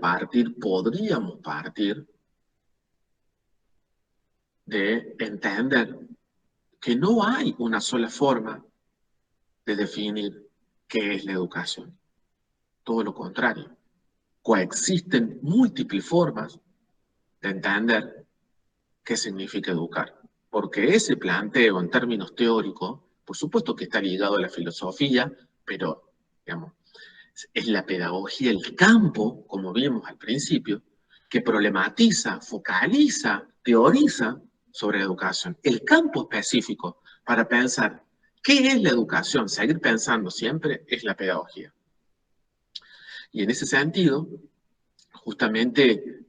partir de entender que no hay una sola forma de definir qué es la educación. Todo lo contrario. Coexisten múltiples formas de entender qué significa educar. Porque ese planteo en términos teóricos, por supuesto que está ligado a la filosofía, pero, digamos, es la pedagogía, el campo, como vimos al principio, que problematiza, focaliza, teoriza sobre la educación. El campo específico para pensar qué es la educación, seguir pensando siempre, es la pedagogía. Y en ese sentido, justamente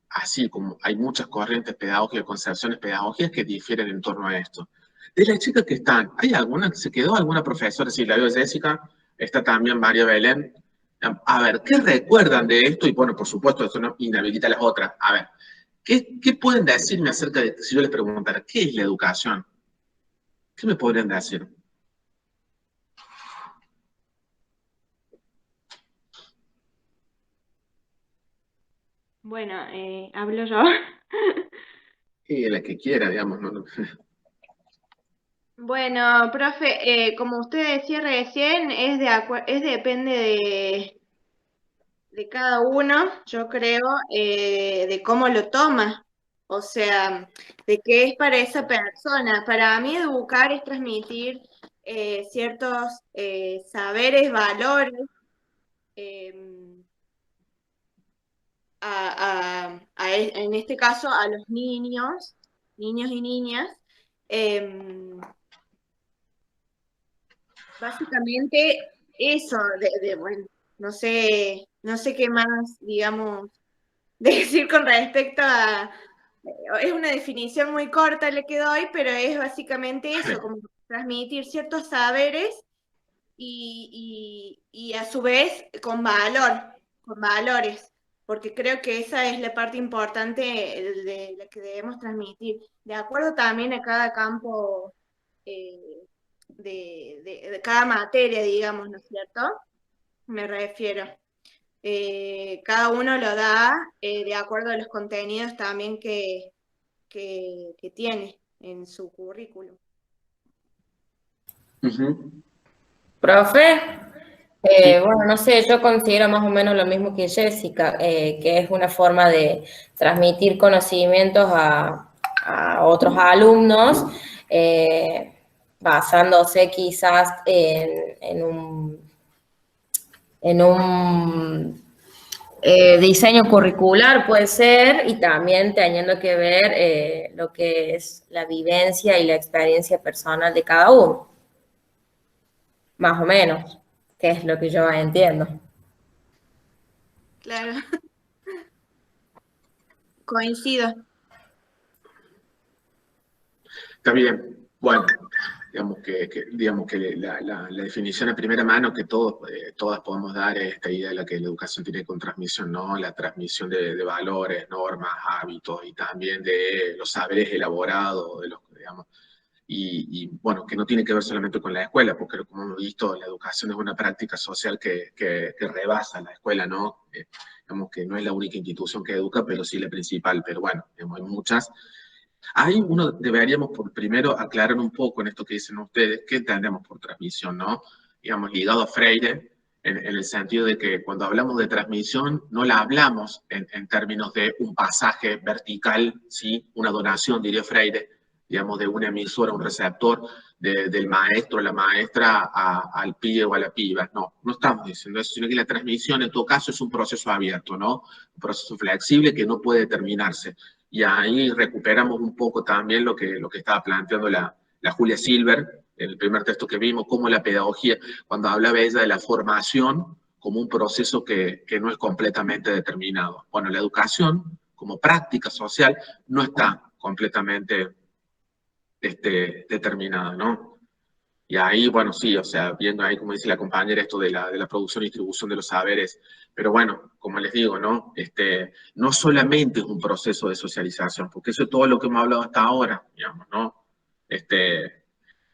así como hay muchas corrientes pedagógicas, concepciones pedagógicas que difieren en torno a esto. De las chicas que están, ¿hay alguna, se quedó alguna profesora? Sí, la veo Jessica, está también María Belén. A ver, ¿qué recuerdan de esto? Y bueno, por supuesto, esto no inhabilita a las otras. A ver, ¿qué pueden decirme acerca de, si yo les preguntara, ¿qué es la educación? ¿Qué me podrían decir? Bueno, hablo yo. Sí, la que quiera, digamos. ¿No? Bueno, profe, como usted decía recién, depende de cada uno, yo creo, de cómo lo toma. O sea, de qué es para esa persona. Para mí educar es transmitir ciertos saberes, valores, en este caso a los niños y niñas. Básicamente eso, bueno, no sé qué más, digamos, decir con respecto a, es una definición muy corta la que doy, pero es básicamente eso, como transmitir ciertos saberes y a su vez con valores, porque creo que esa es la parte importante de la que debemos transmitir, de acuerdo también a cada campo de cada materia, digamos, ¿no es cierto? Me refiero. Cada uno lo da de acuerdo a los contenidos también que tiene en su currículum. Profe, bueno, no sé, yo considero más o menos lo mismo que Jessica, que es una forma de transmitir conocimientos a otros alumnos, basándose quizás en un diseño curricular puede ser, y también teniendo que ver lo que es la vivencia y la experiencia personal de cada uno. Más o menos, que es lo que yo entiendo. Claro. Coincido. Está bien. Bueno, digamos que la definición a primera mano que todas podemos dar es esta idea de la que la educación tiene con transmisión, ¿no? La transmisión de valores, normas, hábitos y también de los saberes elaborados, de los, digamos, y bueno, que no tiene que ver solamente con la escuela, porque como hemos visto, la educación es una práctica social que rebasa la escuela, ¿no? Digamos que no es la única institución que educa, pero sí la principal, pero bueno, digamos, hay muchas. Ahí deberíamos primero aclarar un poco en esto que dicen ustedes, qué entendemos por transmisión, ¿no? digamos, ligado a Freire, en el sentido de que cuando hablamos de transmisión, no la hablamos en términos de un pasaje vertical, ¿sí? Una donación, diría Freire, digamos, de un emisor a un receptor, del maestro o la maestra al pibe o a la piba. No, no estamos diciendo eso, sino que la transmisión en todo caso es un proceso abierto, ¿no? Un proceso flexible que no puede determinarse. Y ahí recuperamos un poco también lo que estaba planteando la Julia Silver, en el primer texto que vimos, cómo la pedagogía, cuando hablaba ella de la formación como un proceso que no es completamente determinado. Bueno, la educación como práctica social no está completamente determinada, ¿no? Y ahí, bueno, sí, o sea, viendo ahí, como dice la compañera, esto de la producción y distribución de los saberes, pero bueno, como les digo, ¿no? No solamente es un proceso de socialización, porque eso es todo lo que hemos hablado hasta ahora, digamos, ¿no?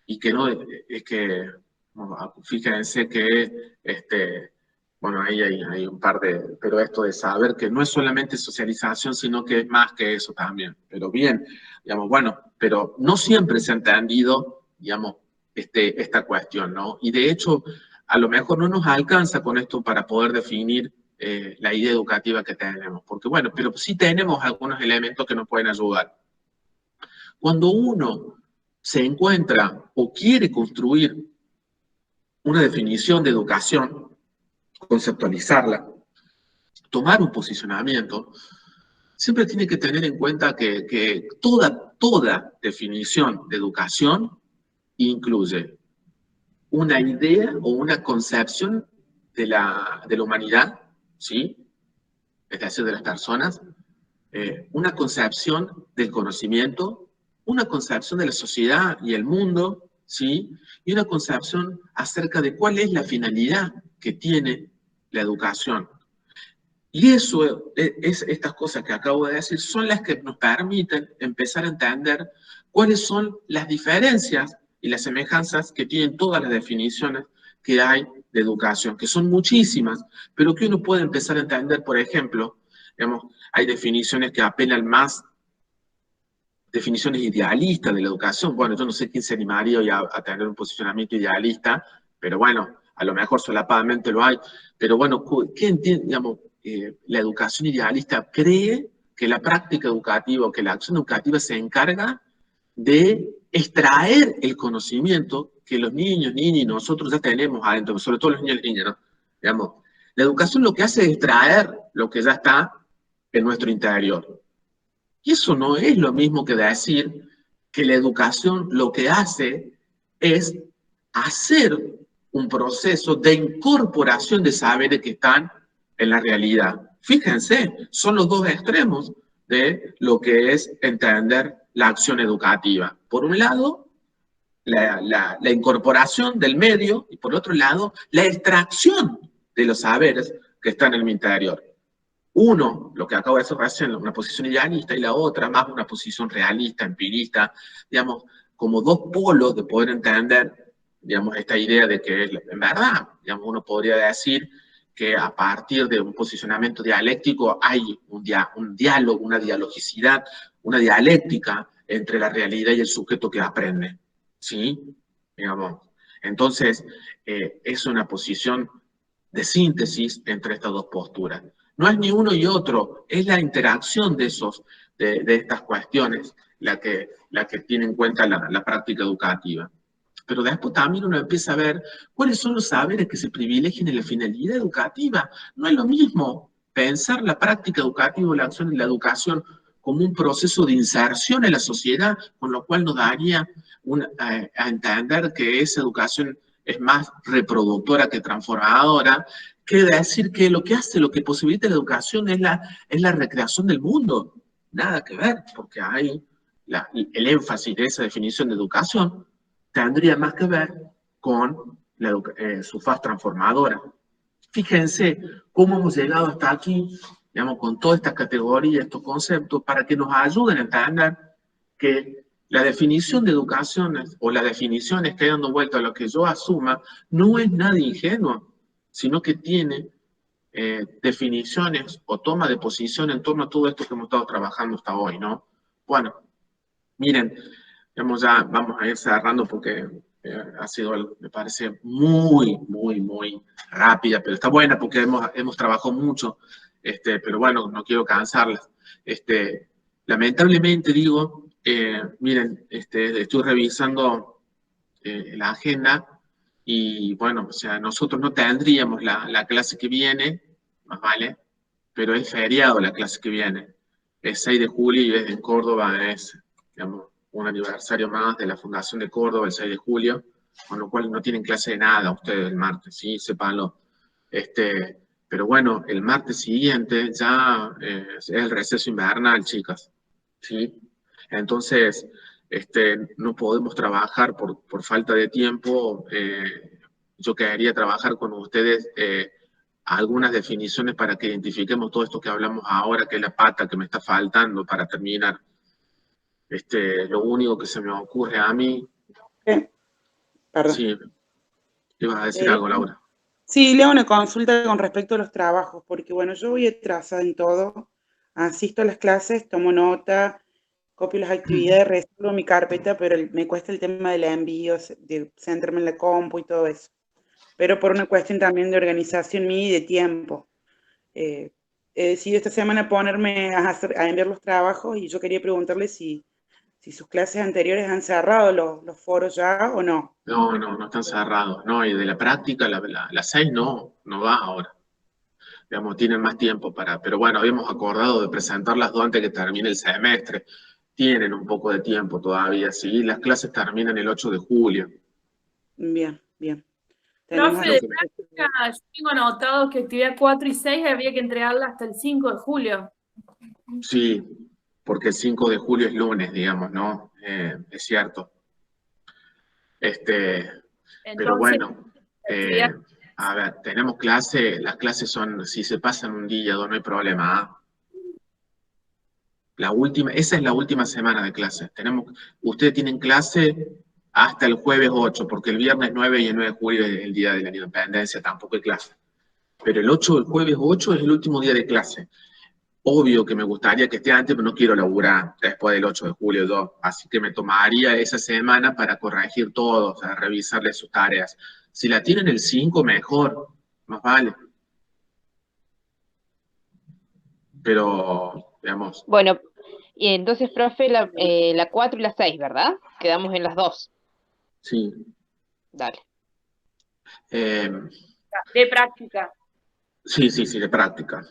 Y que no, es que, bueno, fíjense que, bueno, ahí hay un par de, pero esto de saber que no es solamente socialización, sino que es más que eso también. Pero bien, digamos, bueno, pero no siempre se ha entendido, digamos, esta cuestión, ¿no? Y de hecho, a lo mejor no nos alcanza con esto para poder definir la idea educativa que tenemos, porque bueno, pero sí tenemos algunos elementos que nos pueden ayudar. Cuando uno se encuentra o quiere construir una definición de educación, conceptualizarla, tomar un posicionamiento, siempre tiene que tener en cuenta que toda definición de educación incluye una idea o una concepción de la humanidad, ¿sí? Es decir, de las personas, una concepción del conocimiento, una concepción de la sociedad y el mundo, ¿sí? Y una concepción acerca de cuál es la finalidad que tiene la educación. Y eso, estas cosas que acabo de decir, son las que nos permiten empezar a entender cuáles son las diferencias y las semejanzas que tienen todas las definiciones que hay de educación, que son muchísimas, pero que uno puede empezar a entender, por ejemplo, digamos, hay definiciones que apelan más, definiciones idealistas de la educación. Bueno, yo no sé quién se animaría hoy a tener un posicionamiento idealista, pero bueno, a lo mejor solapadamente lo hay. Pero bueno, ¿qué entiende? Digamos, la educación idealista cree que la práctica educativa o que la acción educativa se encarga de extraer el conocimiento que los niños, niñas y nosotros ya tenemos adentro, sobre todo los niños y niñas, ¿no? Digamos, la educación lo que hace es extraer lo que ya está en nuestro interior. Y eso no es lo mismo que decir que la educación lo que hace es hacer un proceso de incorporación de saberes que están en la realidad. Fíjense, son los dos extremos de lo que es entender la acción educativa. Por un lado, la incorporación del medio y por otro lado, la extracción de los saberes que están en mi interior. Uno, lo que acabo de decir recién, una posición idealista, y la otra más una posición realista, empirista, digamos, como dos polos de poder entender, digamos, esta idea de que, en verdad, digamos, uno podría decir que a partir de un posicionamiento dialéctico hay un diálogo, una dialogicidad, una dialéctica entre la realidad y el sujeto que aprende, ¿sí? Digamos, entonces, es una posición de síntesis entre estas dos posturas. No es ni uno y otro, es la interacción de estas cuestiones la que tiene en cuenta la práctica educativa. Pero después también uno empieza a ver cuáles son los saberes que se privilegian en la finalidad educativa. No es lo mismo pensar la práctica educativa o la acción en la educación como un proceso de inserción en la sociedad, con lo cual nos daría a entender que esa educación es más reproductora que transformadora, que decir que lo que posibilita la educación es la recreación del mundo. Nada que ver, porque hay el énfasis de esa definición de educación tendría más que ver con su faz transformadora. Fíjense cómo hemos llegado hasta aquí, digamos, con todas estas categorías, estos conceptos, para que nos ayuden a entender que la definición de educaciones o las definiciones que hay dando vuelta a lo que yo asuma no es nada ingenuo, sino que tiene definiciones o toma de posición en torno a todo esto que hemos estado trabajando hasta hoy, ¿no? Bueno, miren, ya vamos a ir cerrando porque ha sido, me parece, muy rápida, pero está buena porque hemos trabajado mucho, pero bueno, no quiero cansarlas. Lamentablemente, digo, miren, estoy revisando la agenda y bueno, o sea, nosotros no tendríamos la clase que viene, más vale, pero es feriado la clase que viene. Es 6 de julio y es en Córdoba, es, digamos, un aniversario más de la Fundación de Córdoba, el 6 de julio, con lo cual no tienen clase de nada ustedes el martes, ¿sí? Sépanlo. Pero bueno, el martes siguiente ya es el receso invernal, chicas, ¿sí? Entonces, no podemos trabajar por falta de tiempo. Yo quería trabajar con ustedes algunas definiciones para que identifiquemos todo esto que hablamos ahora, que es la pata que me está faltando para terminar. Lo único que se me ocurre a mí... Perdón. Sí, ibas a decir algo, Laura. Sí, le hago una consulta con respecto a los trabajos, porque bueno, yo voy atrasada en todo, asisto a las clases, tomo nota, copio las actividades, resuelvo mi carpeta, pero me cuesta el tema del envío, de centrarme en la compu y todo eso. Pero por una cuestión también de organización mía y de tiempo. He decidido esta semana ponerme a enviar los trabajos y yo quería preguntarle si sus clases anteriores han cerrado los foros ya o no. No están cerrados. No, y de la práctica, la 6 no va ahora. Digamos, tienen más tiempo para... Pero bueno, habíamos acordado de presentarlas antes de que termine el semestre. Tienen un poco de tiempo todavía, ¿sí? Las clases terminan el 8 de julio. Bien. Profe, de práctica, yo tengo anotado que actividad 4 y 6 había que entregarla hasta el 5 de julio. Sí, porque el 5 de julio es lunes, digamos, ¿no? Es cierto. Entonces, pero bueno, a ver, tenemos clase, las clases son, si se pasan un día, no hay problema. Esa es la última semana de clase. Ustedes tienen clase hasta el jueves 8, porque el viernes 9 y el 9 de julio es el día de la independencia, tampoco hay clase. Pero el jueves 8 es el último día de clase. Obvio que me gustaría que esté antes, pero no quiero laburar después del 8 de julio 2. Así que me tomaría esa semana para corregir todo, o sea, revisarle sus tareas. Si la tienen el 5, mejor, más vale. Pero, digamos... Bueno, y entonces, profe, la 4 y la 6, ¿verdad? Quedamos en las 2. Sí. Dale. De práctica. Sí, de práctica.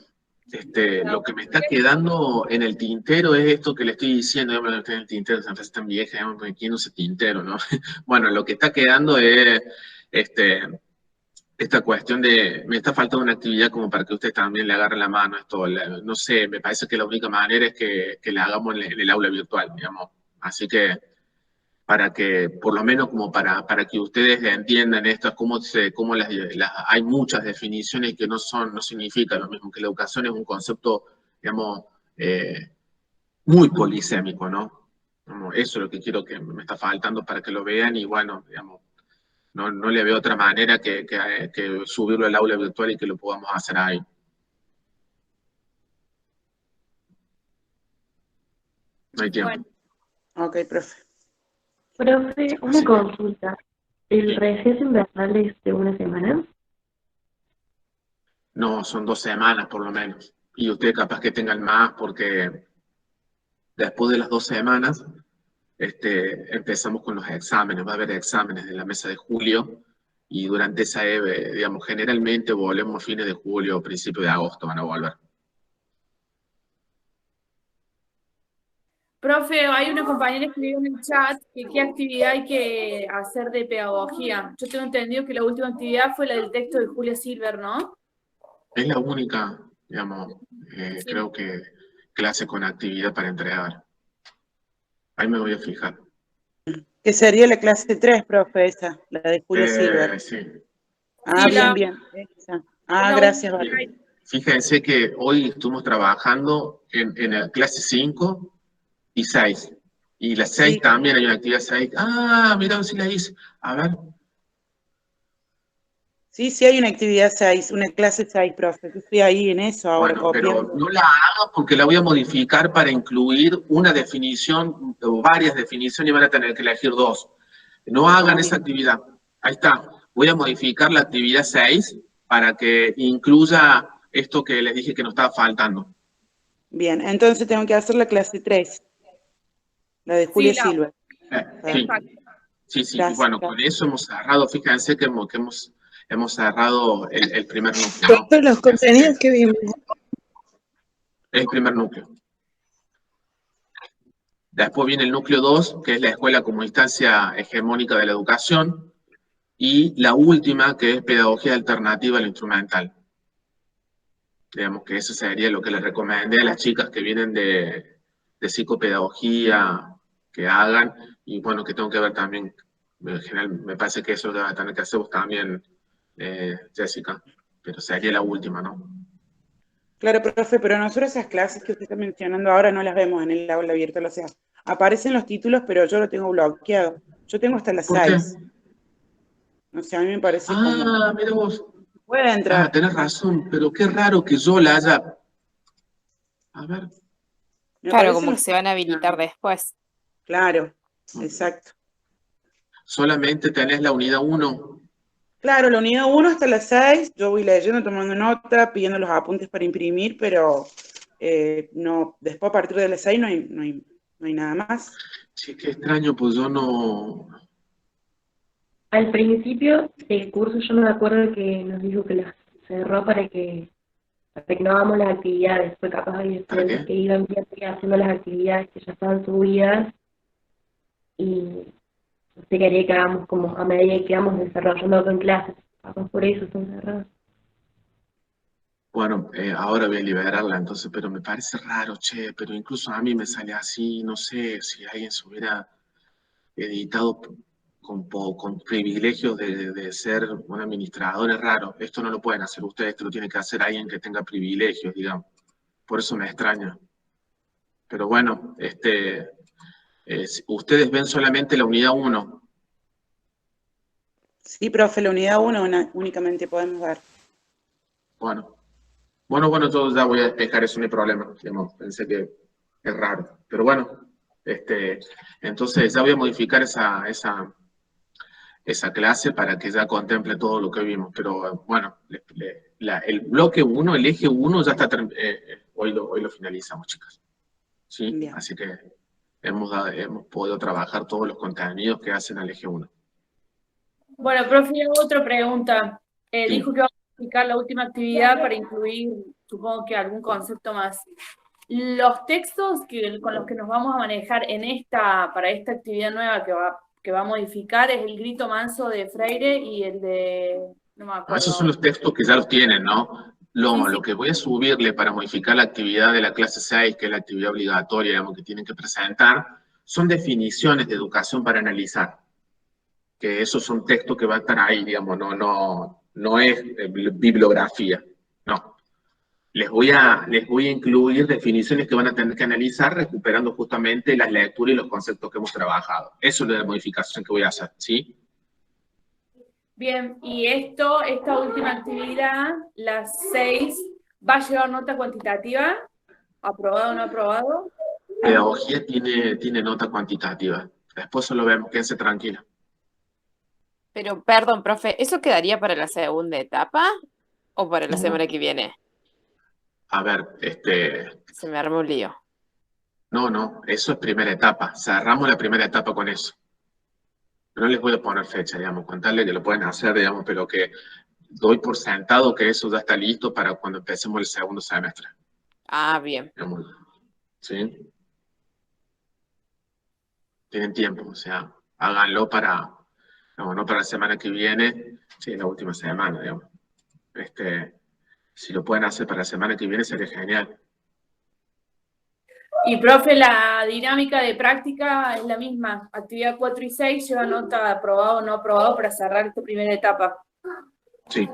Lo que me está quedando en el tintero es esto que le estoy diciendo, en el tintero, esa frase tan vieja, ¿quién usa tintero, no? Bueno, lo que está quedando es esta cuestión de, me está faltando una actividad como para que usted también le agarre la mano a esto, no sé, me parece que la única manera es que la hagamos en el aula virtual, digamos. Así que, para que, por lo menos como para que ustedes entiendan esto, hay muchas definiciones que no significan lo mismo, que la educación es un concepto, digamos, muy polisémico, ¿no? Eso es lo que quiero que me está faltando para que lo vean y bueno, digamos, no le veo otra manera que subirlo al aula virtual y que lo podamos hacer ahí. No hay tiempo. Bueno. Ok, profe. Profe, una consulta. ¿El receso invernal es de una semana? No, son 2 semanas por lo menos. Y usted capaz que tengan más porque después de las 2 semanas empezamos con los exámenes. Va a haber exámenes de la mesa de julio y durante esa digamos, generalmente volvemos a fines de julio o principios de agosto van a volver. Profe, hay una compañera que escribió en el chat que qué actividad hay que hacer de pedagogía. Yo tengo entendido que la última actividad fue la del texto de Julia Silver, ¿no? Es la única, digamos, sí. Creo que clase con actividad para entregar. Ahí me voy a fijar. ¿Qué sería la clase 3, profe, esa? La de Julia Silver. Sí. Ah, sí, bien. Gracias, Vale. Fíjense que hoy estuvimos trabajando en la clase 5 y 6. Y la 6 sí. También hay una actividad 6. Ah, mirá si la hice. A ver. Sí, hay una actividad 6, una clase 6, profe. Yo estoy ahí en eso ahora. Bueno, pero no la haga porque la voy a modificar para incluir una definición o varias definiciones y van a tener que elegir 2. No hagan esa actividad. Ahí está. Voy a modificar la actividad 6 para que incluya esto que les dije que nos estaba faltando. Bien, entonces tengo que hacer la clase 3, la de Julia Silva. Sí, sí. Gracias. Y bueno, con eso hemos cerrado. Fíjense que hemos cerrado el primer núcleo, ¿no? Los contenidos que vimos. El primer núcleo. Después viene el núcleo 2, que es la escuela como instancia hegemónica de la educación. Y la última, que es pedagogía alternativa a lo instrumental. Digamos que eso sería lo que les recomendé a las chicas que vienen de psicopedagogía, que hagan. Y bueno, que tengo que ver también, en general, me parece que eso lo van a tener que hacer vos también, Jessica. Pero sería la última, ¿no? Claro, profe, pero nosotros esas clases que usted está mencionando ahora no las vemos en el aula abierta, o sea, aparecen los títulos, pero yo lo tengo bloqueado. Yo tengo hasta las 6. O sea, a mí me parece como... mira vos. Puede entrar. Tenés razón, pero qué raro que yo la haya... A ver. Claro, como que se van a habilitar después. Claro, exacto. Solamente tenés la unidad 1. Claro, la unidad 1 hasta las 6, yo voy leyendo, tomando nota, pidiendo los apuntes para imprimir, pero no, después a partir de las 6 no hay nada más. Sí, qué extraño, pues yo no... Al principio del curso yo me acuerdo que nos dijo que las cerró para que no hagamos las actividades, fue capaz de estudiantes que iban haciendo las actividades que ya estaban subidas y usted quería que hagamos como a medida que íbamos desarrollando en clases, capaz por eso son cerradas. Bueno, ahora voy a liberarla entonces, pero me parece raro, che, pero incluso a mí me sale así, no sé, si alguien se hubiera editado con privilegios de ser un administrador, es raro. Esto no lo pueden hacer ustedes, esto lo tiene que hacer alguien que tenga privilegios, digamos. Por eso me extraña. Pero bueno, ustedes ven solamente la unidad 1. Sí, profe, la unidad 1 únicamente podemos ver. Bueno, yo ya voy a despejar eso, no hay problema. Digamos, pensé que es raro. Pero bueno, entonces ya voy a modificar esa clase para que ya contemple todo lo que vimos. Pero bueno, el bloque 1, el eje 1 ya está, hoy lo finalizamos, chicas. ¿Sí? Bien. Así que hemos podido trabajar todos los contenidos que hacen al eje 1. Bueno, profe, otra pregunta. Sí. Dijo que va a explicar la última actividad para incluir, supongo que algún concepto más. Los textos con los que nos vamos a manejar para esta actividad nueva que va a modificar es el Grito Manso de Freire y el de... No me acuerdo. Esos son los textos que ya los tienen, ¿no? Lo que voy a subirle para modificar la actividad de la clase 6, que es la actividad obligatoria, digamos, que tienen que presentar, son definiciones de educación para analizar. Que esos son textos que van a estar ahí, digamos, no es bibliografía, no. Les voy a incluir definiciones que van a tener que analizar recuperando justamente las lecturas y los conceptos que hemos trabajado. Eso es la modificación que voy a hacer, ¿sí? Bien, y esta última actividad, las 6, ¿va a llevar nota cuantitativa? ¿Aprobado o no aprobado? Pedagogía tiene nota cuantitativa. Después solo vemos, quédense tranquila. Pero, perdón, profe, ¿eso quedaría para la segunda etapa o para la semana que viene? A ver, Se me armó un lío. No, eso es primera etapa. Cerramos la primera etapa con eso. No les voy a poner fecha, digamos, contarle que lo pueden hacer, digamos, pero que doy por sentado que eso ya está listo para cuando empecemos el segundo semestre. Ah, bien. Digamos, ¿sí? Tienen tiempo, o sea, háganlo no para la semana que viene, sí, la última semana, digamos. Si lo pueden hacer para la semana que viene sería genial. Y, profe, la dinámica de práctica es la misma. Actividad 4 y 6 lleva nota aprobado o no aprobado para cerrar esta primera etapa. Sí.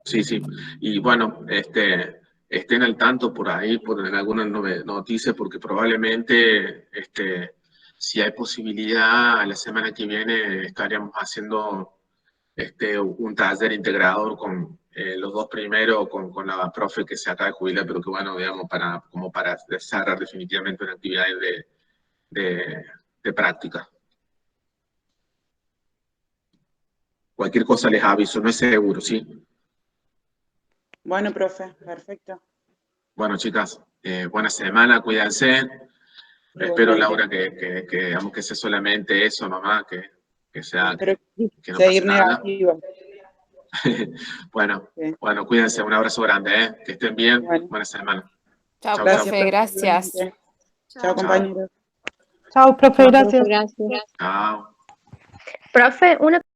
Sí. Y bueno, estén al tanto por ahí, por algunas noticias, porque probablemente, si hay posibilidad, la semana que viene estaríamos haciendo un taller integrador con los dos primeros, con la profe que se acaba de jubilar, pero que bueno, digamos, como para cerrar definitivamente una actividad de práctica. Cualquier cosa les aviso, no es seguro, ¿sí? Bueno, profe, perfecto. Bueno, chicas, buena semana, cuídense. Espero, Laura, que digamos que sea solamente eso nomás, que sea, Espero que no seguir pase nada. negativa. Bueno, Sí. bueno, cuídense, un abrazo grande, que estén bien, Bueno. buena semana. Chao, Chau, profe, gracias. Chao, compañeros. Chao, profe, gracias. Gracias. Chao. Profe, una